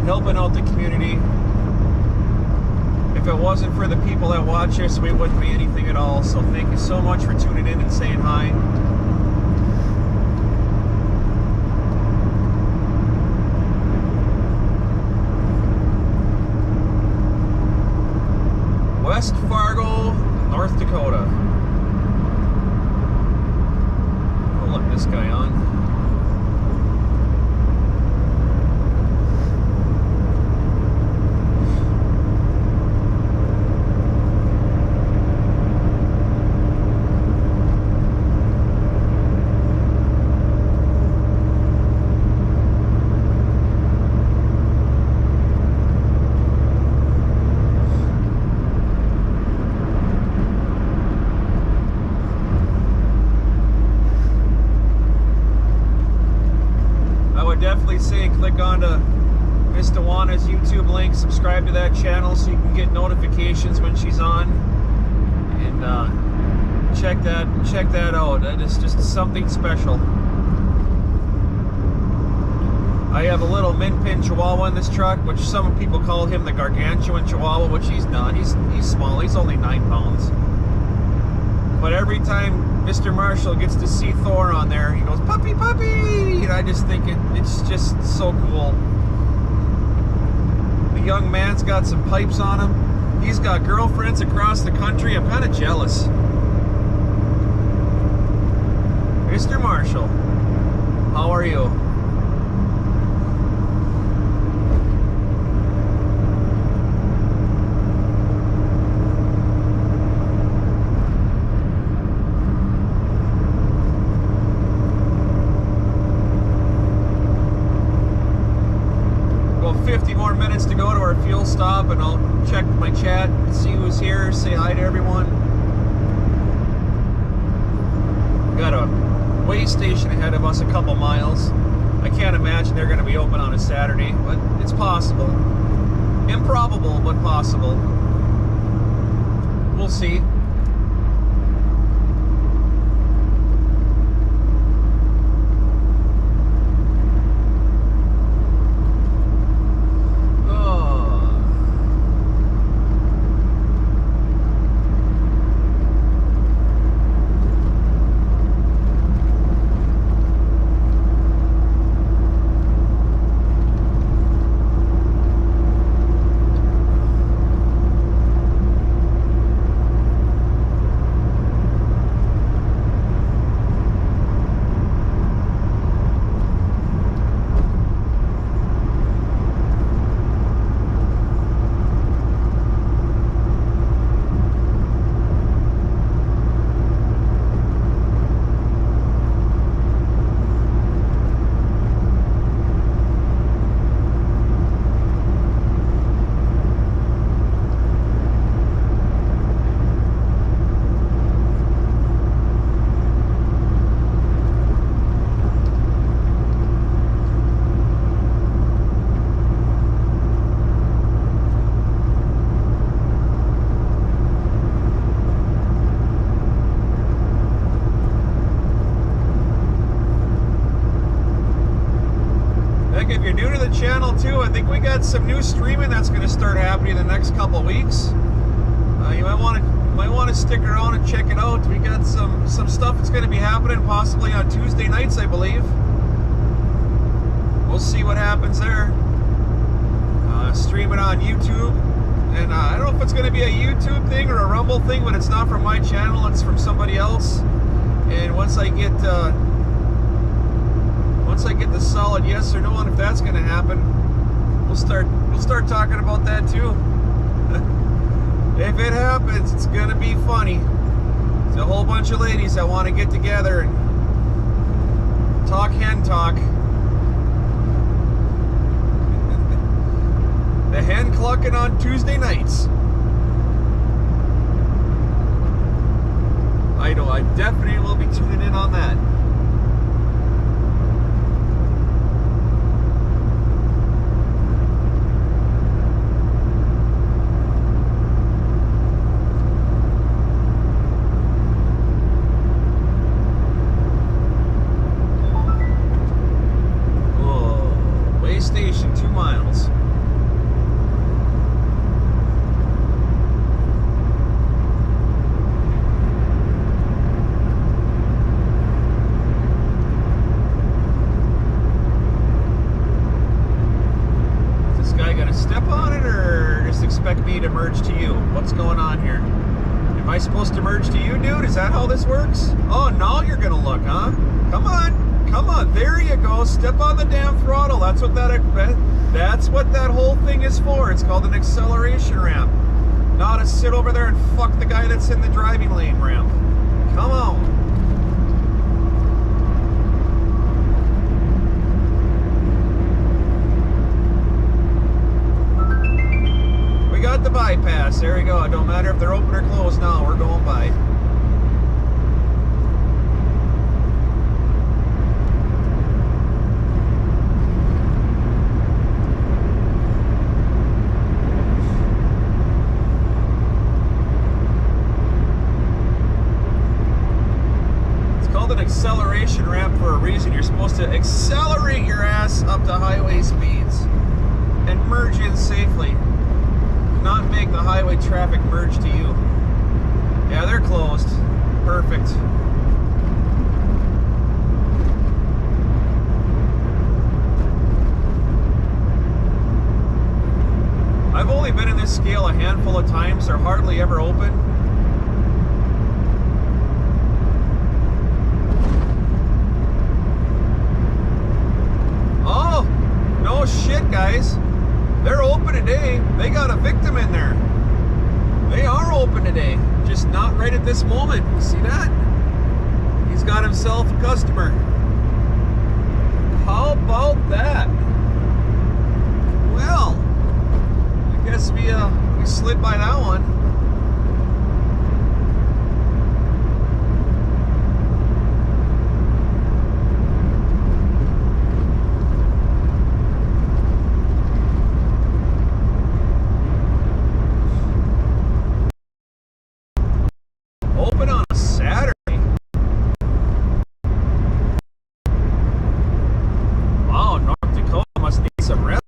helping out the community. If it wasn't for the people that watch us, we wouldn't be anything at all. So thank you so much for tuning in and saying hi. West Fargo, North Dakota. We'll let this guy on. click onto Miss Dewana's YouTube link, subscribe to that channel so you can get notifications when she's on, and check that out. That is just something special. I have a little min pin Chihuahua in this truck, which some people call him the gargantuan Chihuahua, which he's not. He's small. He's only 9 pounds. But every time Mr. Marshall gets to see Thor on there, he goes, "Puppy, puppy!" And I just think it's just so cool. The young man's got some pipes on him. He's got girlfriends across the country. I'm kind of jealous. Mr. Marshall, how are you? About 50 more minutes to go to our fuel stop, and I'll check my chat, see who's here, say hi to everyone. Got a way station ahead of us, a couple miles. I can't imagine they're going to be open on a Saturday, but it's possible. Improbable, but possible. We'll see. If you're new to the channel too, I think we got some new streaming that's going to start happening in the next couple of weeks. You might want to stick around and check it out. We got some stuff that's going to be happening possibly on Tuesday nights, I believe. We'll see what happens there. Streaming on YouTube, and I don't know if it's going to be a YouTube thing or a Rumble thing, but it's not from my channel, it's from somebody else. And once I get the solid yes or no on if that's going to happen, we'll start talking about that too. If it happens, it's going to be funny. There's a whole bunch of ladies that want to get together and talk hen talk. The hen clucking on Tuesday nights. I know, I definitely will be tuning in on that. Station 2 miles. Is this guy gonna step on it or just expect me to merge to you? What's going on here? Am I supposed to merge to you, dude? Is that how this works? Oh, now you're gonna look, huh? Come on. Come on, there you go. Step on the damn throttle. That's what that whole thing is for. It's called an acceleration ramp. Not to sit over there and fuck the guy that's in the driving lane ramp. Come on. We got the bypass. There we go. It don't matter if they're open or closed now. We're going by. acceleration ramp for a reason. You're supposed to accelerate your ass up to highway speeds and merge in safely, not make the highway traffic merge to you. Yeah, they're closed. Perfect. I've only been in this scale a handful of times. They're hardly ever open. Oh, no shit, guys. They're open today. They got a victim in there. They are open today. Just not right at this moment. You see that? He's got himself a customer. How about that? Well, I guess we slid by that one. Open on a Saturday. Wow, North Dakota must need some revenue.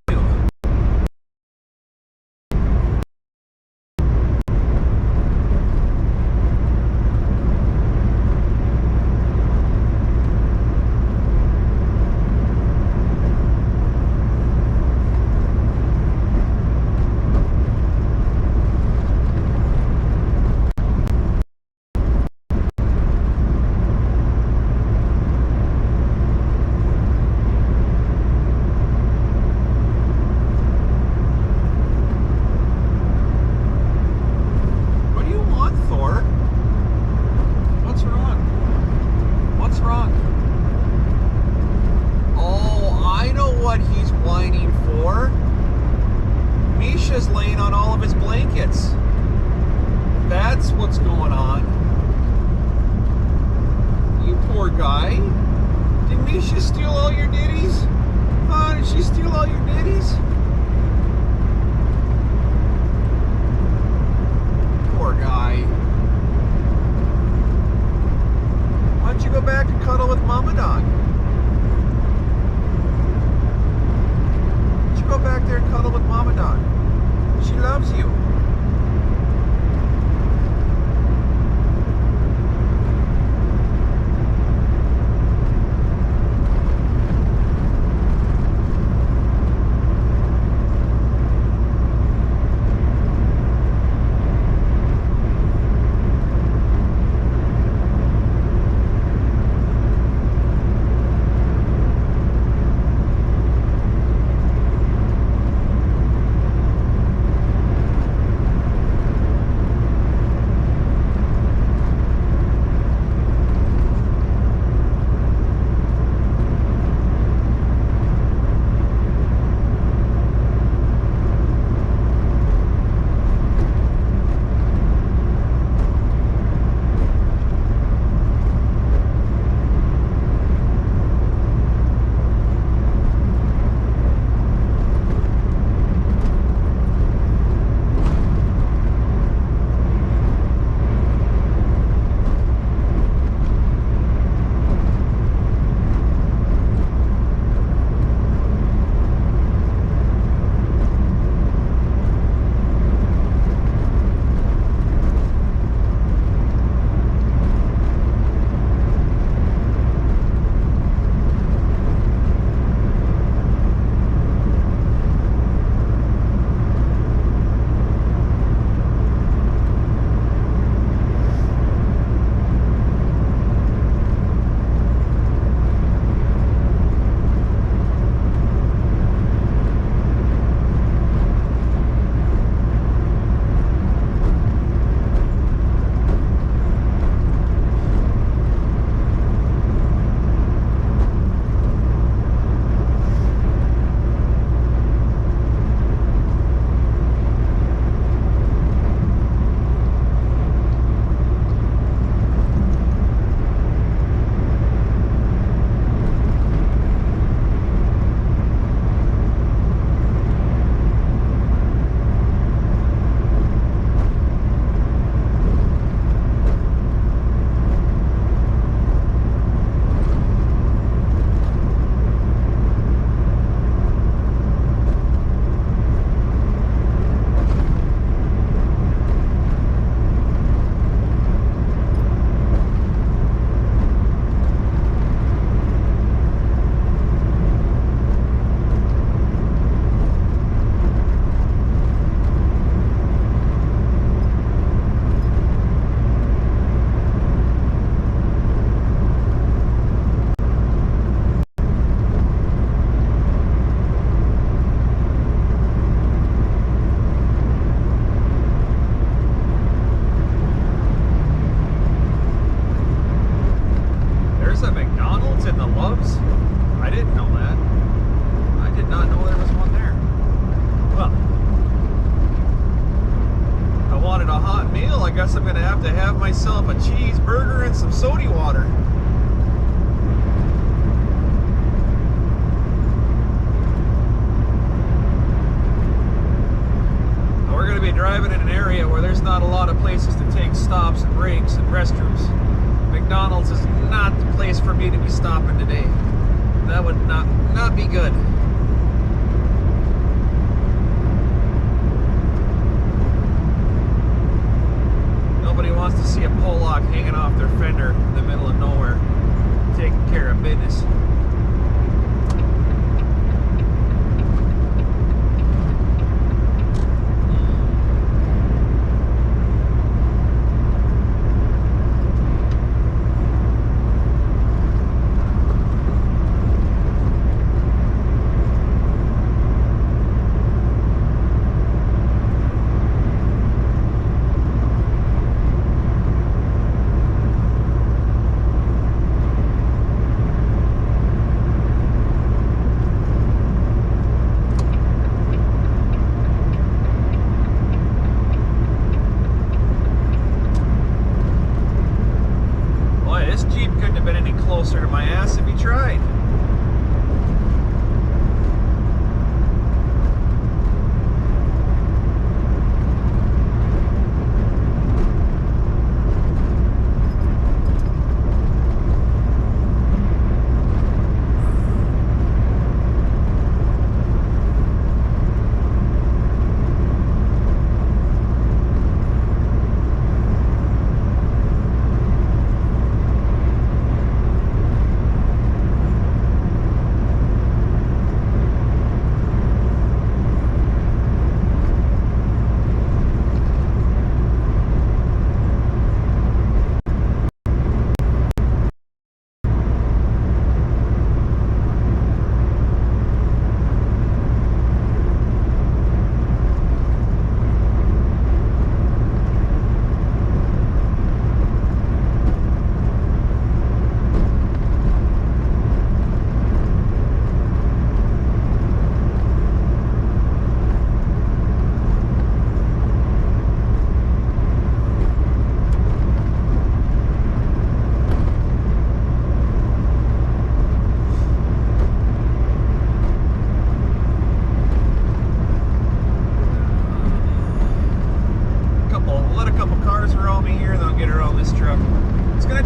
I guess I'm gonna have to have myself a cheeseburger and some soda water. Now we're gonna be driving in an area where there's not a lot of places to take stops and breaks and restrooms. McDonald's is not the place for me to be stopping today. That would not be good. Nobody wants to see a Pollock hanging off their fender in the middle of nowhere, taking care of business. Closer to my ass if he tried.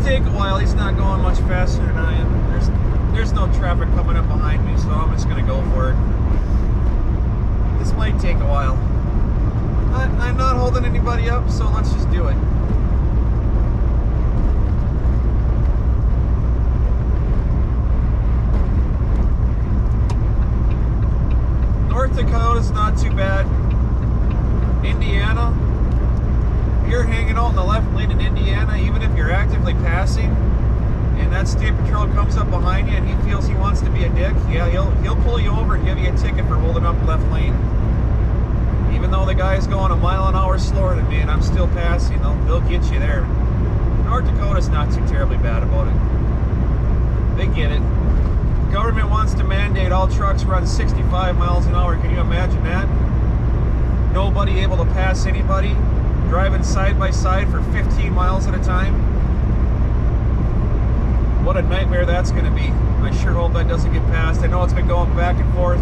Take a while. He's not going much faster than I am. There's no traffic coming up behind me, so I'm just gonna go for it. This might take a while. I'm not holding anybody up, so let's just do it. North Dakota's not too bad. Indiana, you're hanging out in the left lane in Indiana, even if you're actively passing, and that state patrol comes up behind you and he feels he wants to be a dick, yeah, he'll pull you over and give you a ticket for holding up left lane. Even though the guy's going a mile an hour slower than me and I'm still passing, they'll get you there. North Dakota's not too terribly bad about it. They get it. Government wants to mandate all trucks run 65 miles an hour. Can you imagine that? Nobody able to pass anybody, driving side by side for 15 miles at a time. What a nightmare that's going to be. I sure hope that doesn't get passed. I know it's been going back and forth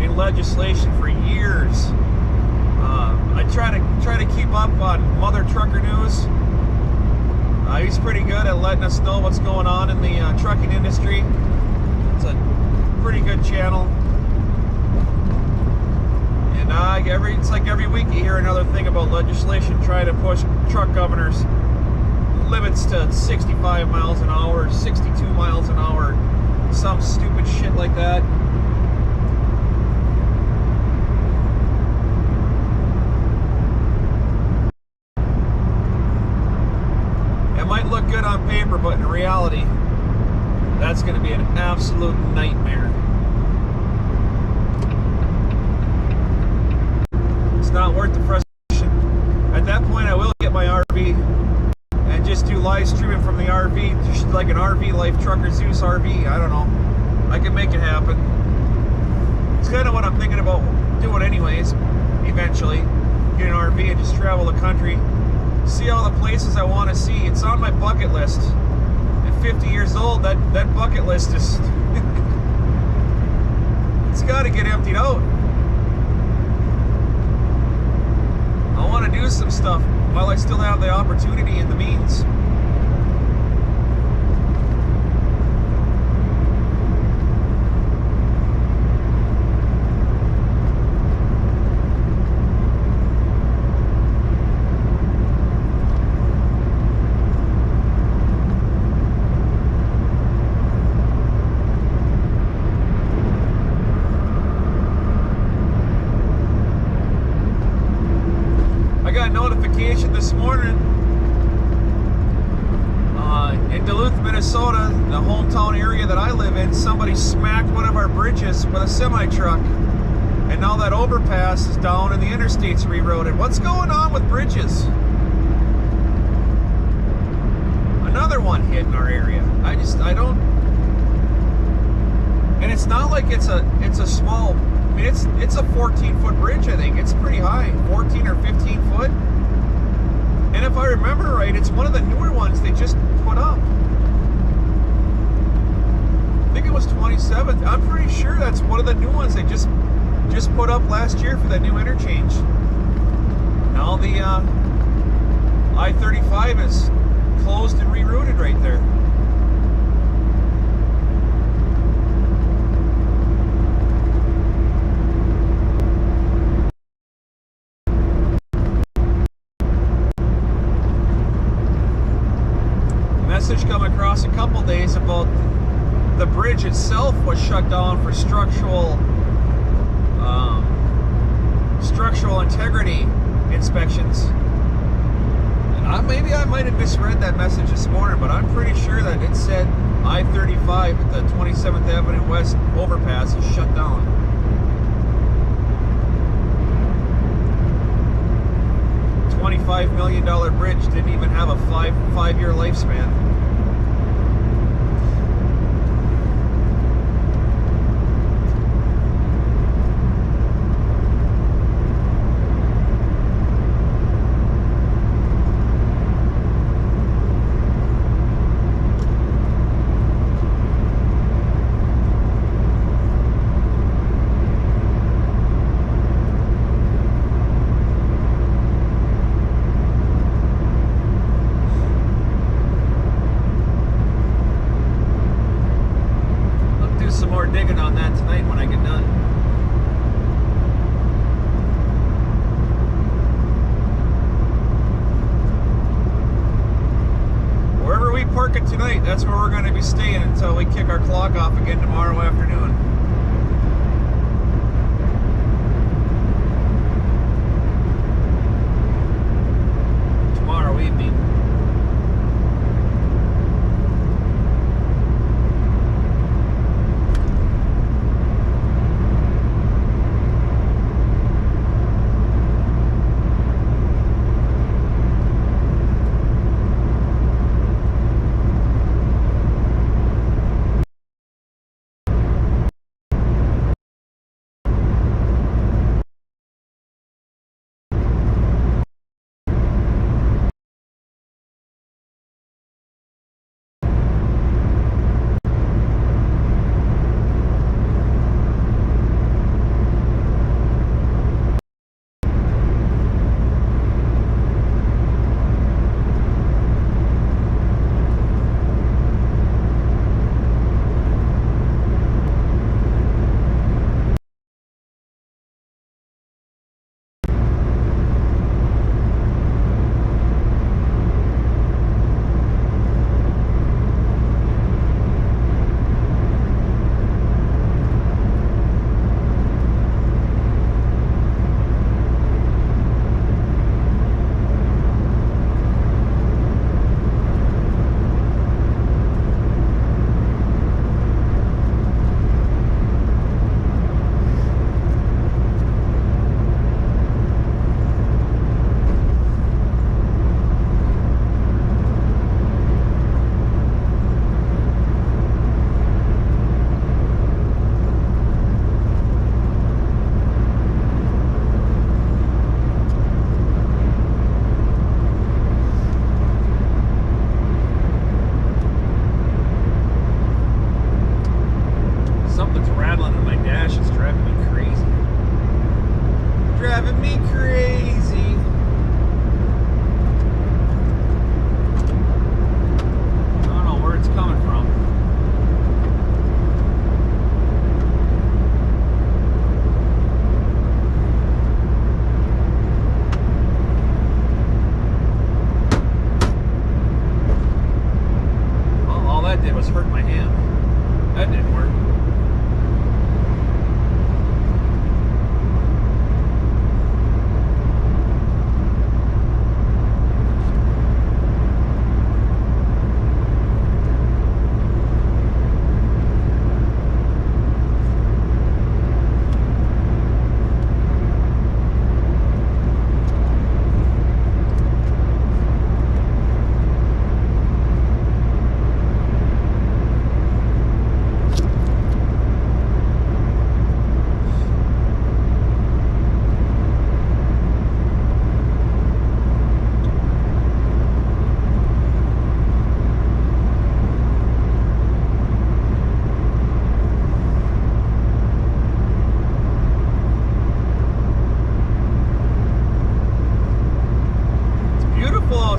in legislation for years. I try to keep up on Mother Trucker News. He's pretty good at letting us know what's going on in the trucking industry. It's a pretty good channel. And it's like every week you hear another thing about legislation trying to push truck governors limits to 65 miles an hour, 62 miles an hour, some stupid shit like that. It might look good on paper, but in reality, that's going to be an absolute nightmare. It's not worth the frustration. At that point, I will get my RV and just do live streaming from the RV, just like an RV Life Trucker Zeus RV. I don't know. I can make it happen. It's kind of what I'm thinking about doing anyways, eventually. get an RV and just travel the country, see all the places I want to see. It's on my bucket list. At 50 years old, that bucket list is it's got to get emptied out. I want to do some stuff while I still have the opportunity and the means. This morning in Duluth, Minnesota, the hometown area that I live in, somebody smacked one of our bridges with a semi-truck, and now that overpass is down and the interstate's rerouted. What's going on with bridges? Another one hit in our area. I don't, and it's not like it's a small, I mean, it's a 14-foot bridge, I think. It's pretty high, 14 or 15 foot. And if I remember right, it's one of the newer ones they just put up. I think it was 27th. I'm pretty sure that's one of the new ones they just put up last year for that new interchange. Now the I-35 is closed and rerouted right there. Come across a couple days about the bridge itself was shut down for structural integrity inspections. And maybe I might have misread that message this morning, but I'm pretty sure that it said I-35 at the 27th Avenue West overpass is shut down. $25 million bridge didn't even have a five-year lifespan. Digging on that tonight when I get done. Wherever we park it tonight, that's where we're going to be staying until we kick our clock off again tomorrow afternoon. Tomorrow evening.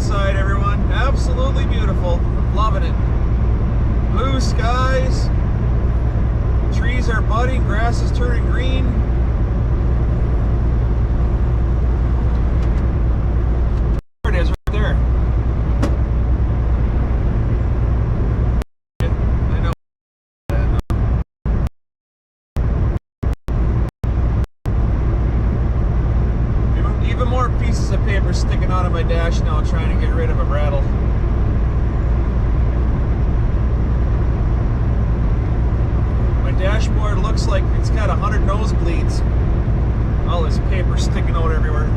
outside, everyone. Absolutely beautiful. Loving it. Blue skies. Trees are budding. Grass is turning green. There it is, right there. I know. Even more pieces of paper sticking out of my dash now, trying to get rid of a rattle. My dashboard looks like it's got 100 nosebleeds. All this paper sticking out everywhere.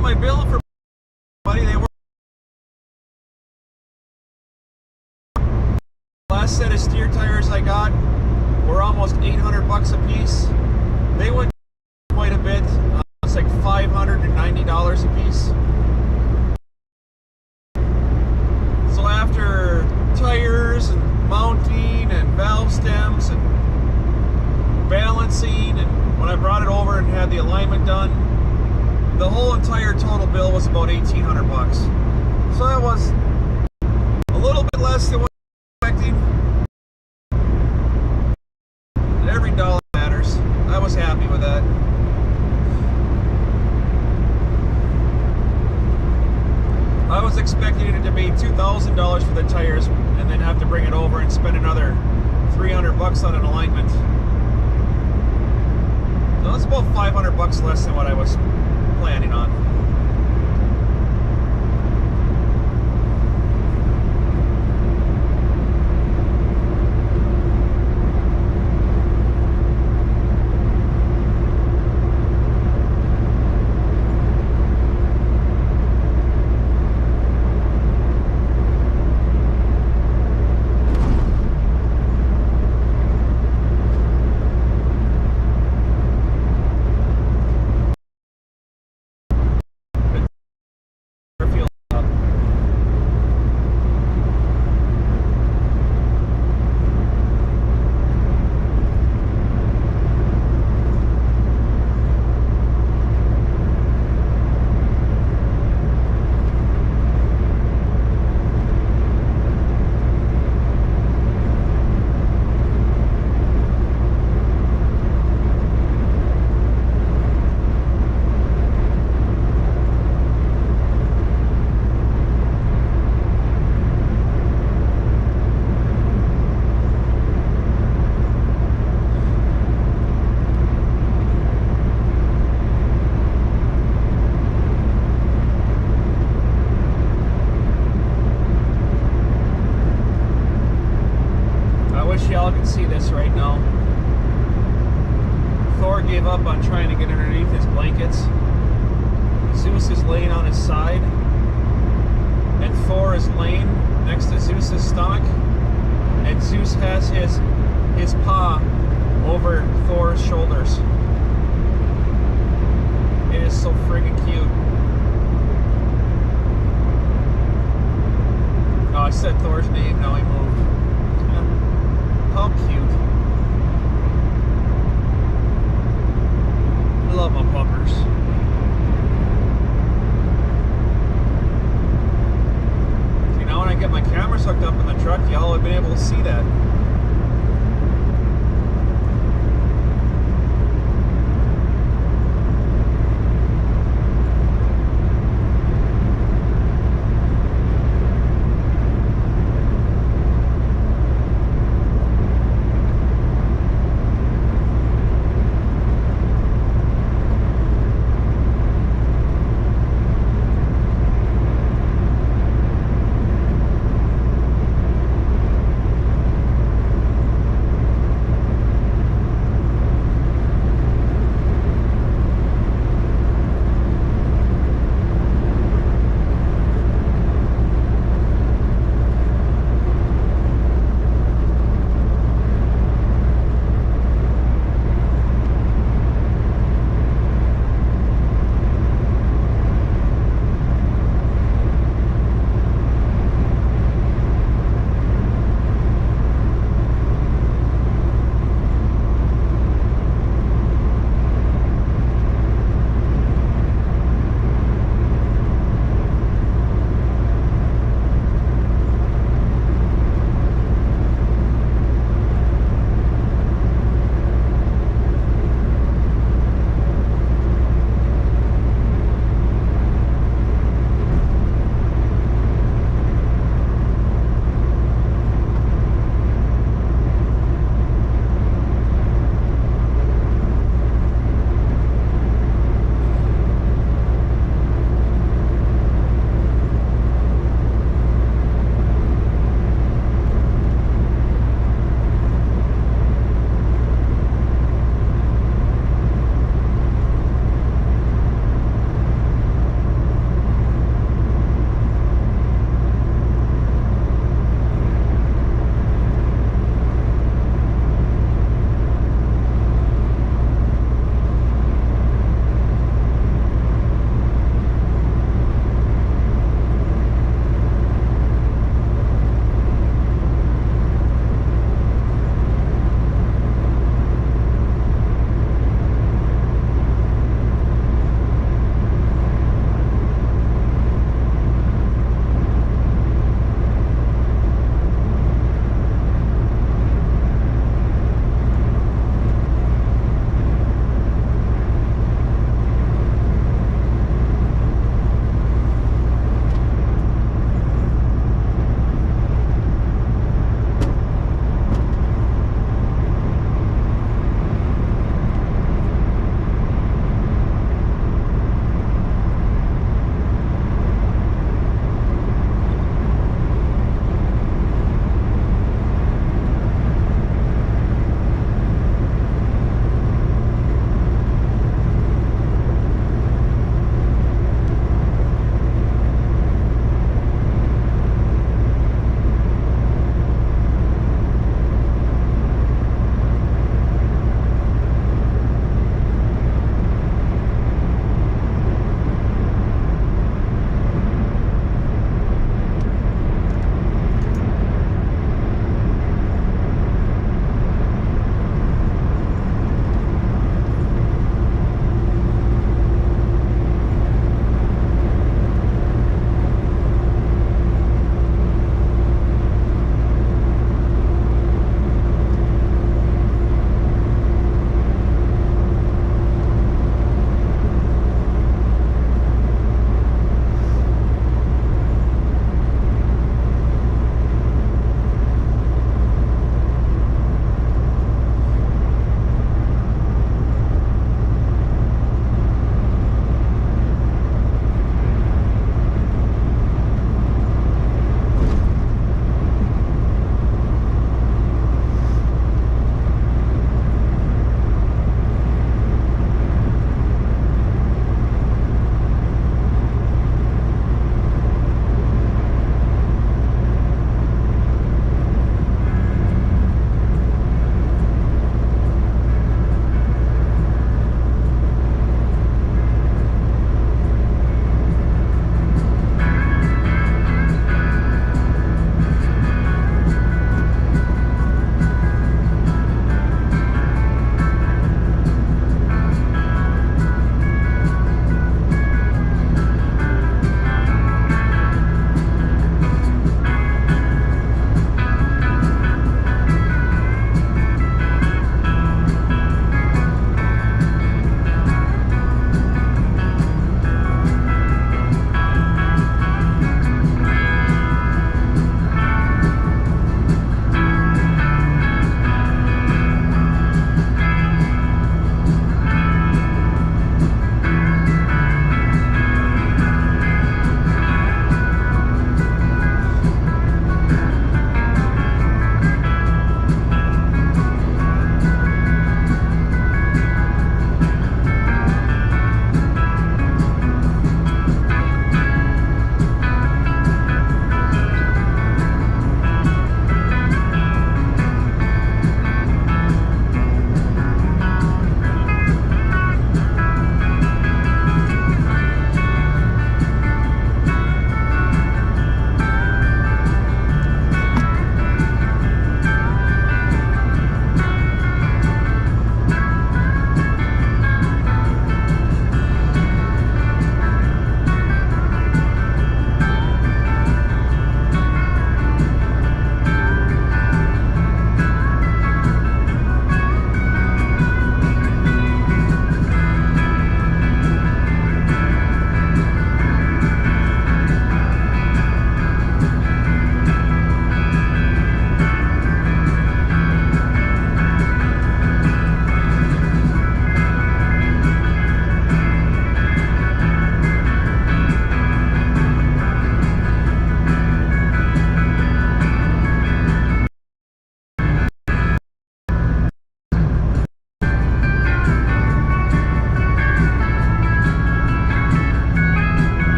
My bill for buddy, they were last set of steer tires I got were almost 800 bucks a piece. They went quite a bit. It's like $590 a piece. So after tires and mounting and valve stems and balancing, and when I brought it over and had the alignment done, the whole entire total bill was about 1,800 bucks. So that was a little bit less than what I was expecting. Every dollar matters. I was happy with that. I was expecting it to be $2,000 for the tires and then have to bring it over and spend another 300 bucks on an alignment. So that's about 500 bucks less than what I was planning on. Y'all can see this right now. Thor gave up on trying to get underneath his blankets. Zeus is laying on his side, and Thor is laying next to Zeus's stomach, and Zeus has his paw over Thor's shoulders. It is so friggin' cute. Oh, I said Thor's name, now he moved. How cute. I love my puppers. hooked up in the truck, y'all have been able to see that.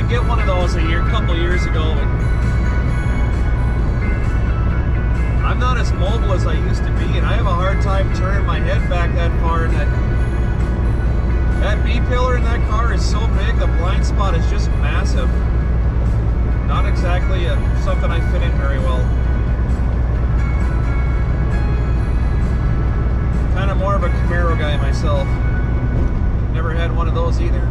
to get one of those a couple years ago, but I'm not as mobile as I used to be, and I have a hard time turning my head back that far. And that B pillar in that car is so big, the blind spot is just massive. Not exactly something I fit in very well. Kind of more of a Camaro guy myself. Never had one of those either.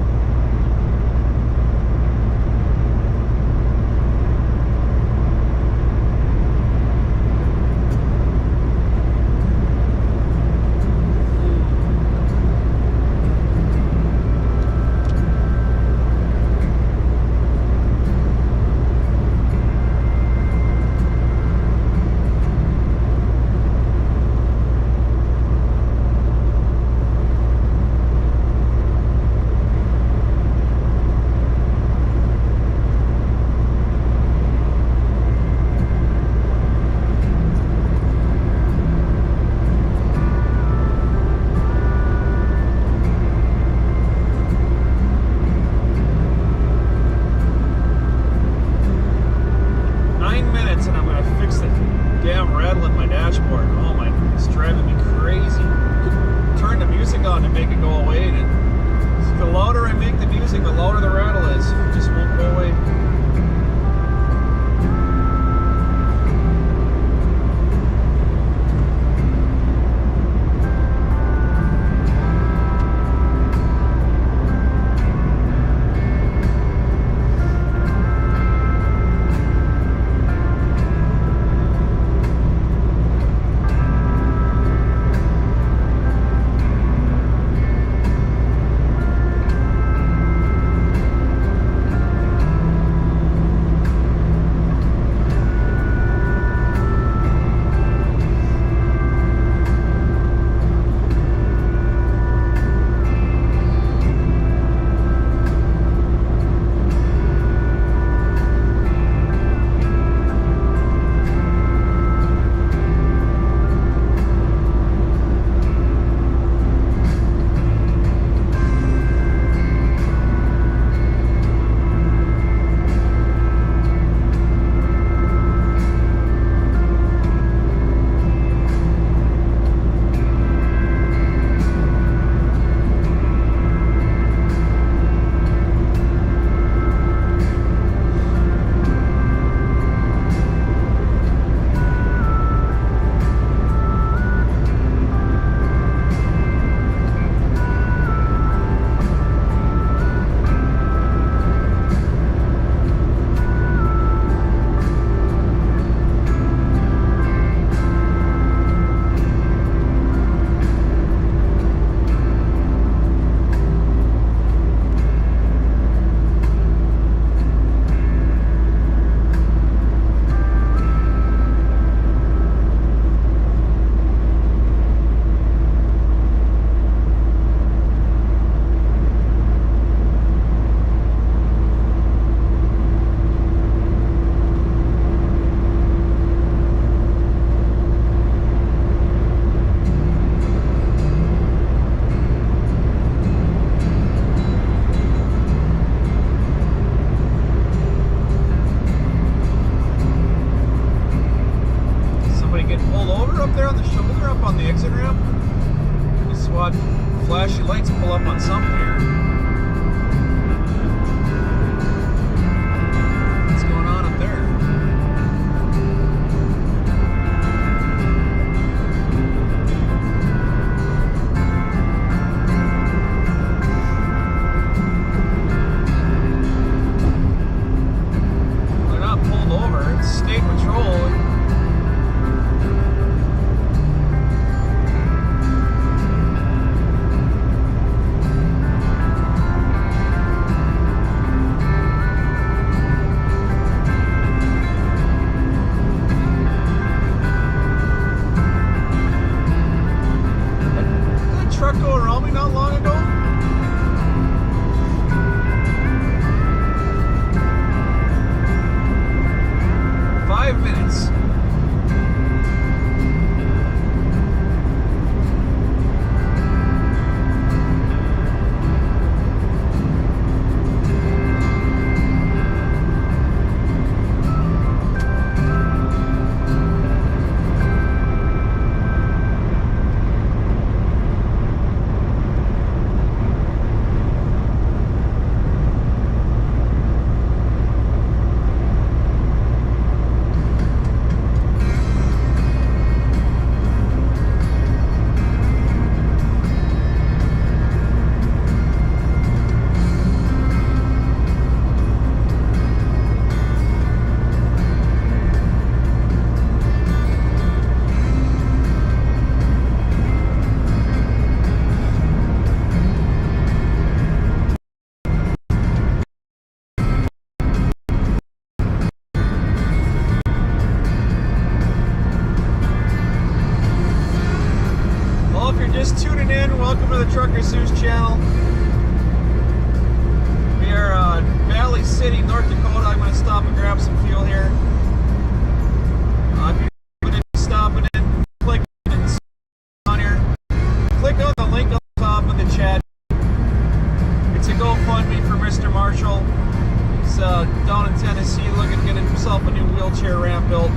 down in Tennessee looking to get himself a new wheelchair ramp built.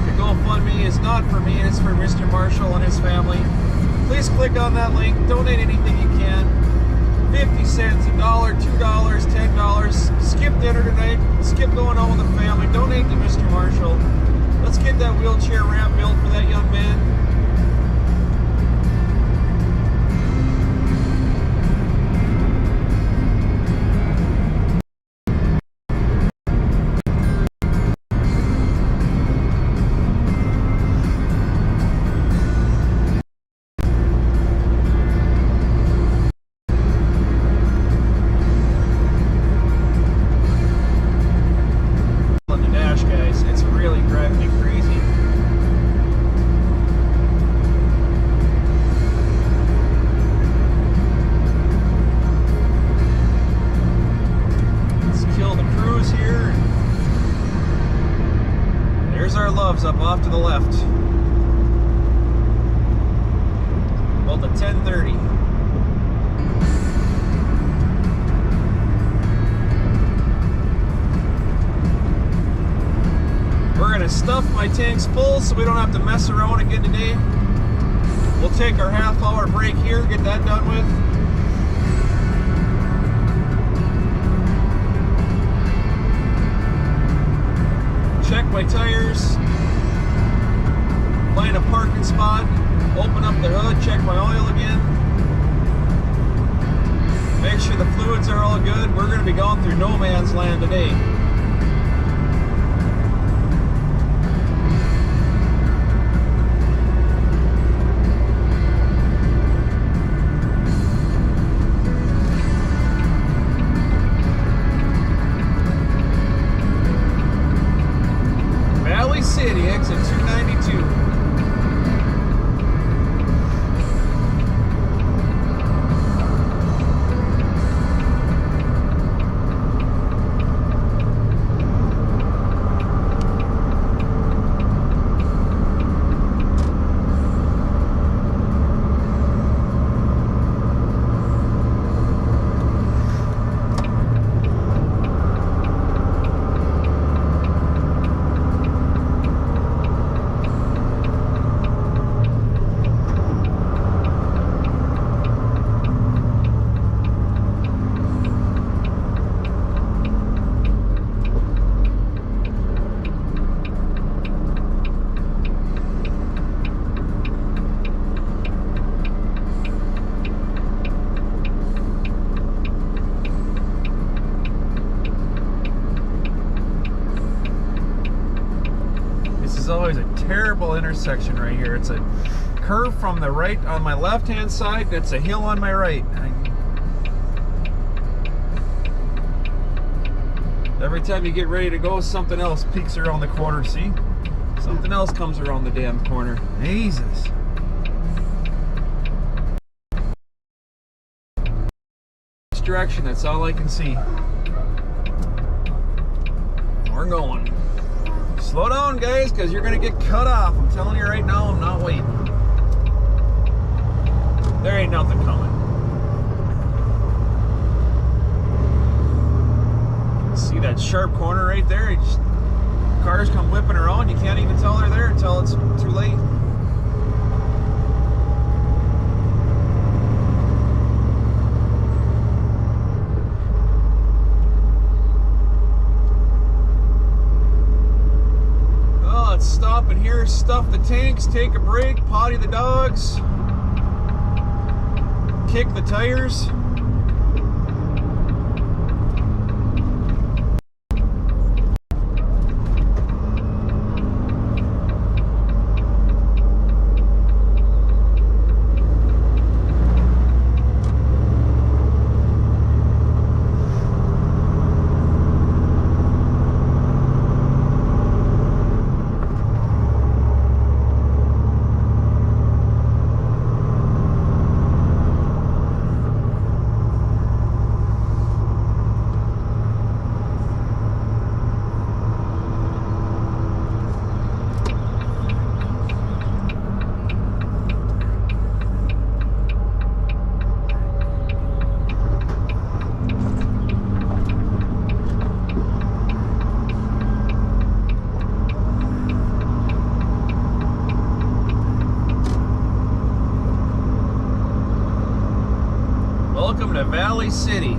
The GoFundMe is not for me, it's for Mr. Marshall and his family. Please click on that link, donate anything you can. 50 cents, $1, $2, $10. Skip dinner tonight, skip going out with the family, donate to Mr. Marshall. Let's get that wheelchair ramp built for that young man. Up off to the left. Well, to 10:30. We're gonna stuff my tanks full so we don't have to mess around again today. We'll take our half-hour break here, get that done with. Check my tires. Find a parking spot, open up the hood, check my oil again. Make sure the fluids are all good. We're going to be going through no man's land today. Valley City, exit 292. Is always a terrible intersection right here. It's a curve from the right on my left hand side, it's a hill on my right. Every time you get ready to go, something else peeks around the corner. See? Something else comes around the damn corner. Jesus. This direction, that's all I can see. We're going. Slow down, guys, because you're going to get cut off. I'm telling you right now, I'm not waiting. There ain't nothing coming. See that sharp corner right there? Cars come whipping around. You can't even tell they're there until it's too late. Stop in here, stuff the tanks, take a break, potty the dogs, kick the tires. Valley City.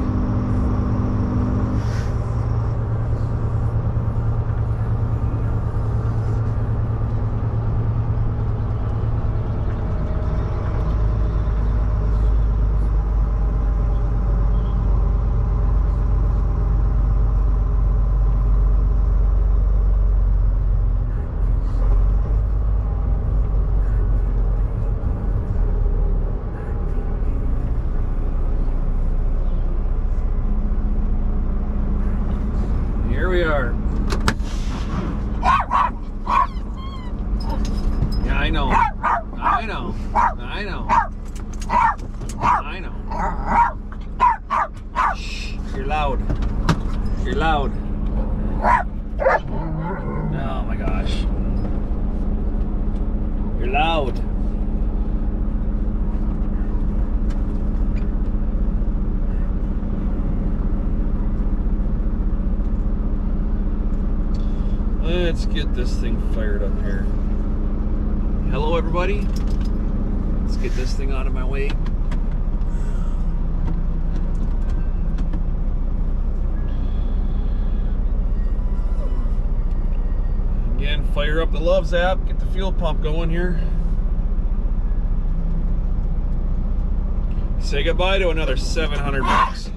Here we are. Yeah, I know. I know. I know. I know. Shh. You're loud. You're loud. Oh my gosh. You're loud. Let's get this thing fired up here. Hello, everybody. Let's get this thing out of my way. Again, fire up the Loves app. Get the fuel pump going here. Say goodbye to another 700 bucks.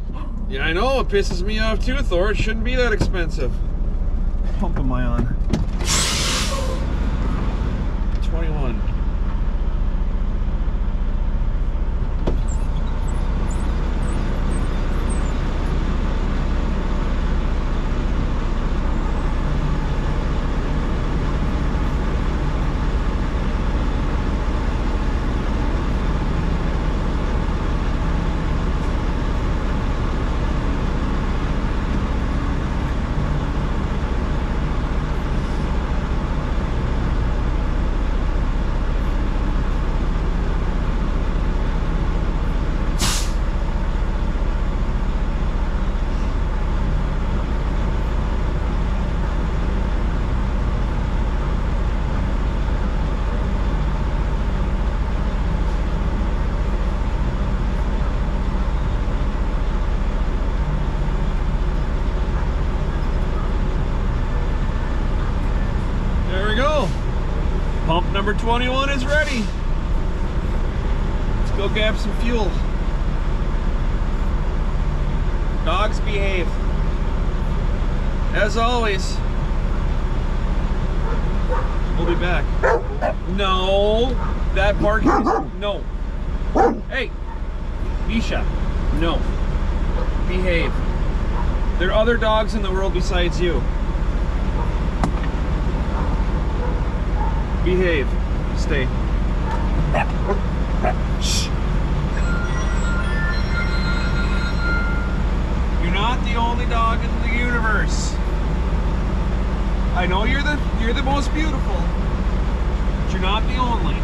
Yeah, I know. It pisses me off too, Thor. It shouldn't be that expensive. Pump am I on? 21. Pump number 21 is ready. Let's go grab some fuel. Dogs behave. As always. We'll be back. No, that barking is, no. Hey, Misha, no. Behave. There are other dogs in the world besides you. Behave. Stay. Shh. You're not the only dog in the universe. I know you're the most beautiful, but you're not the only.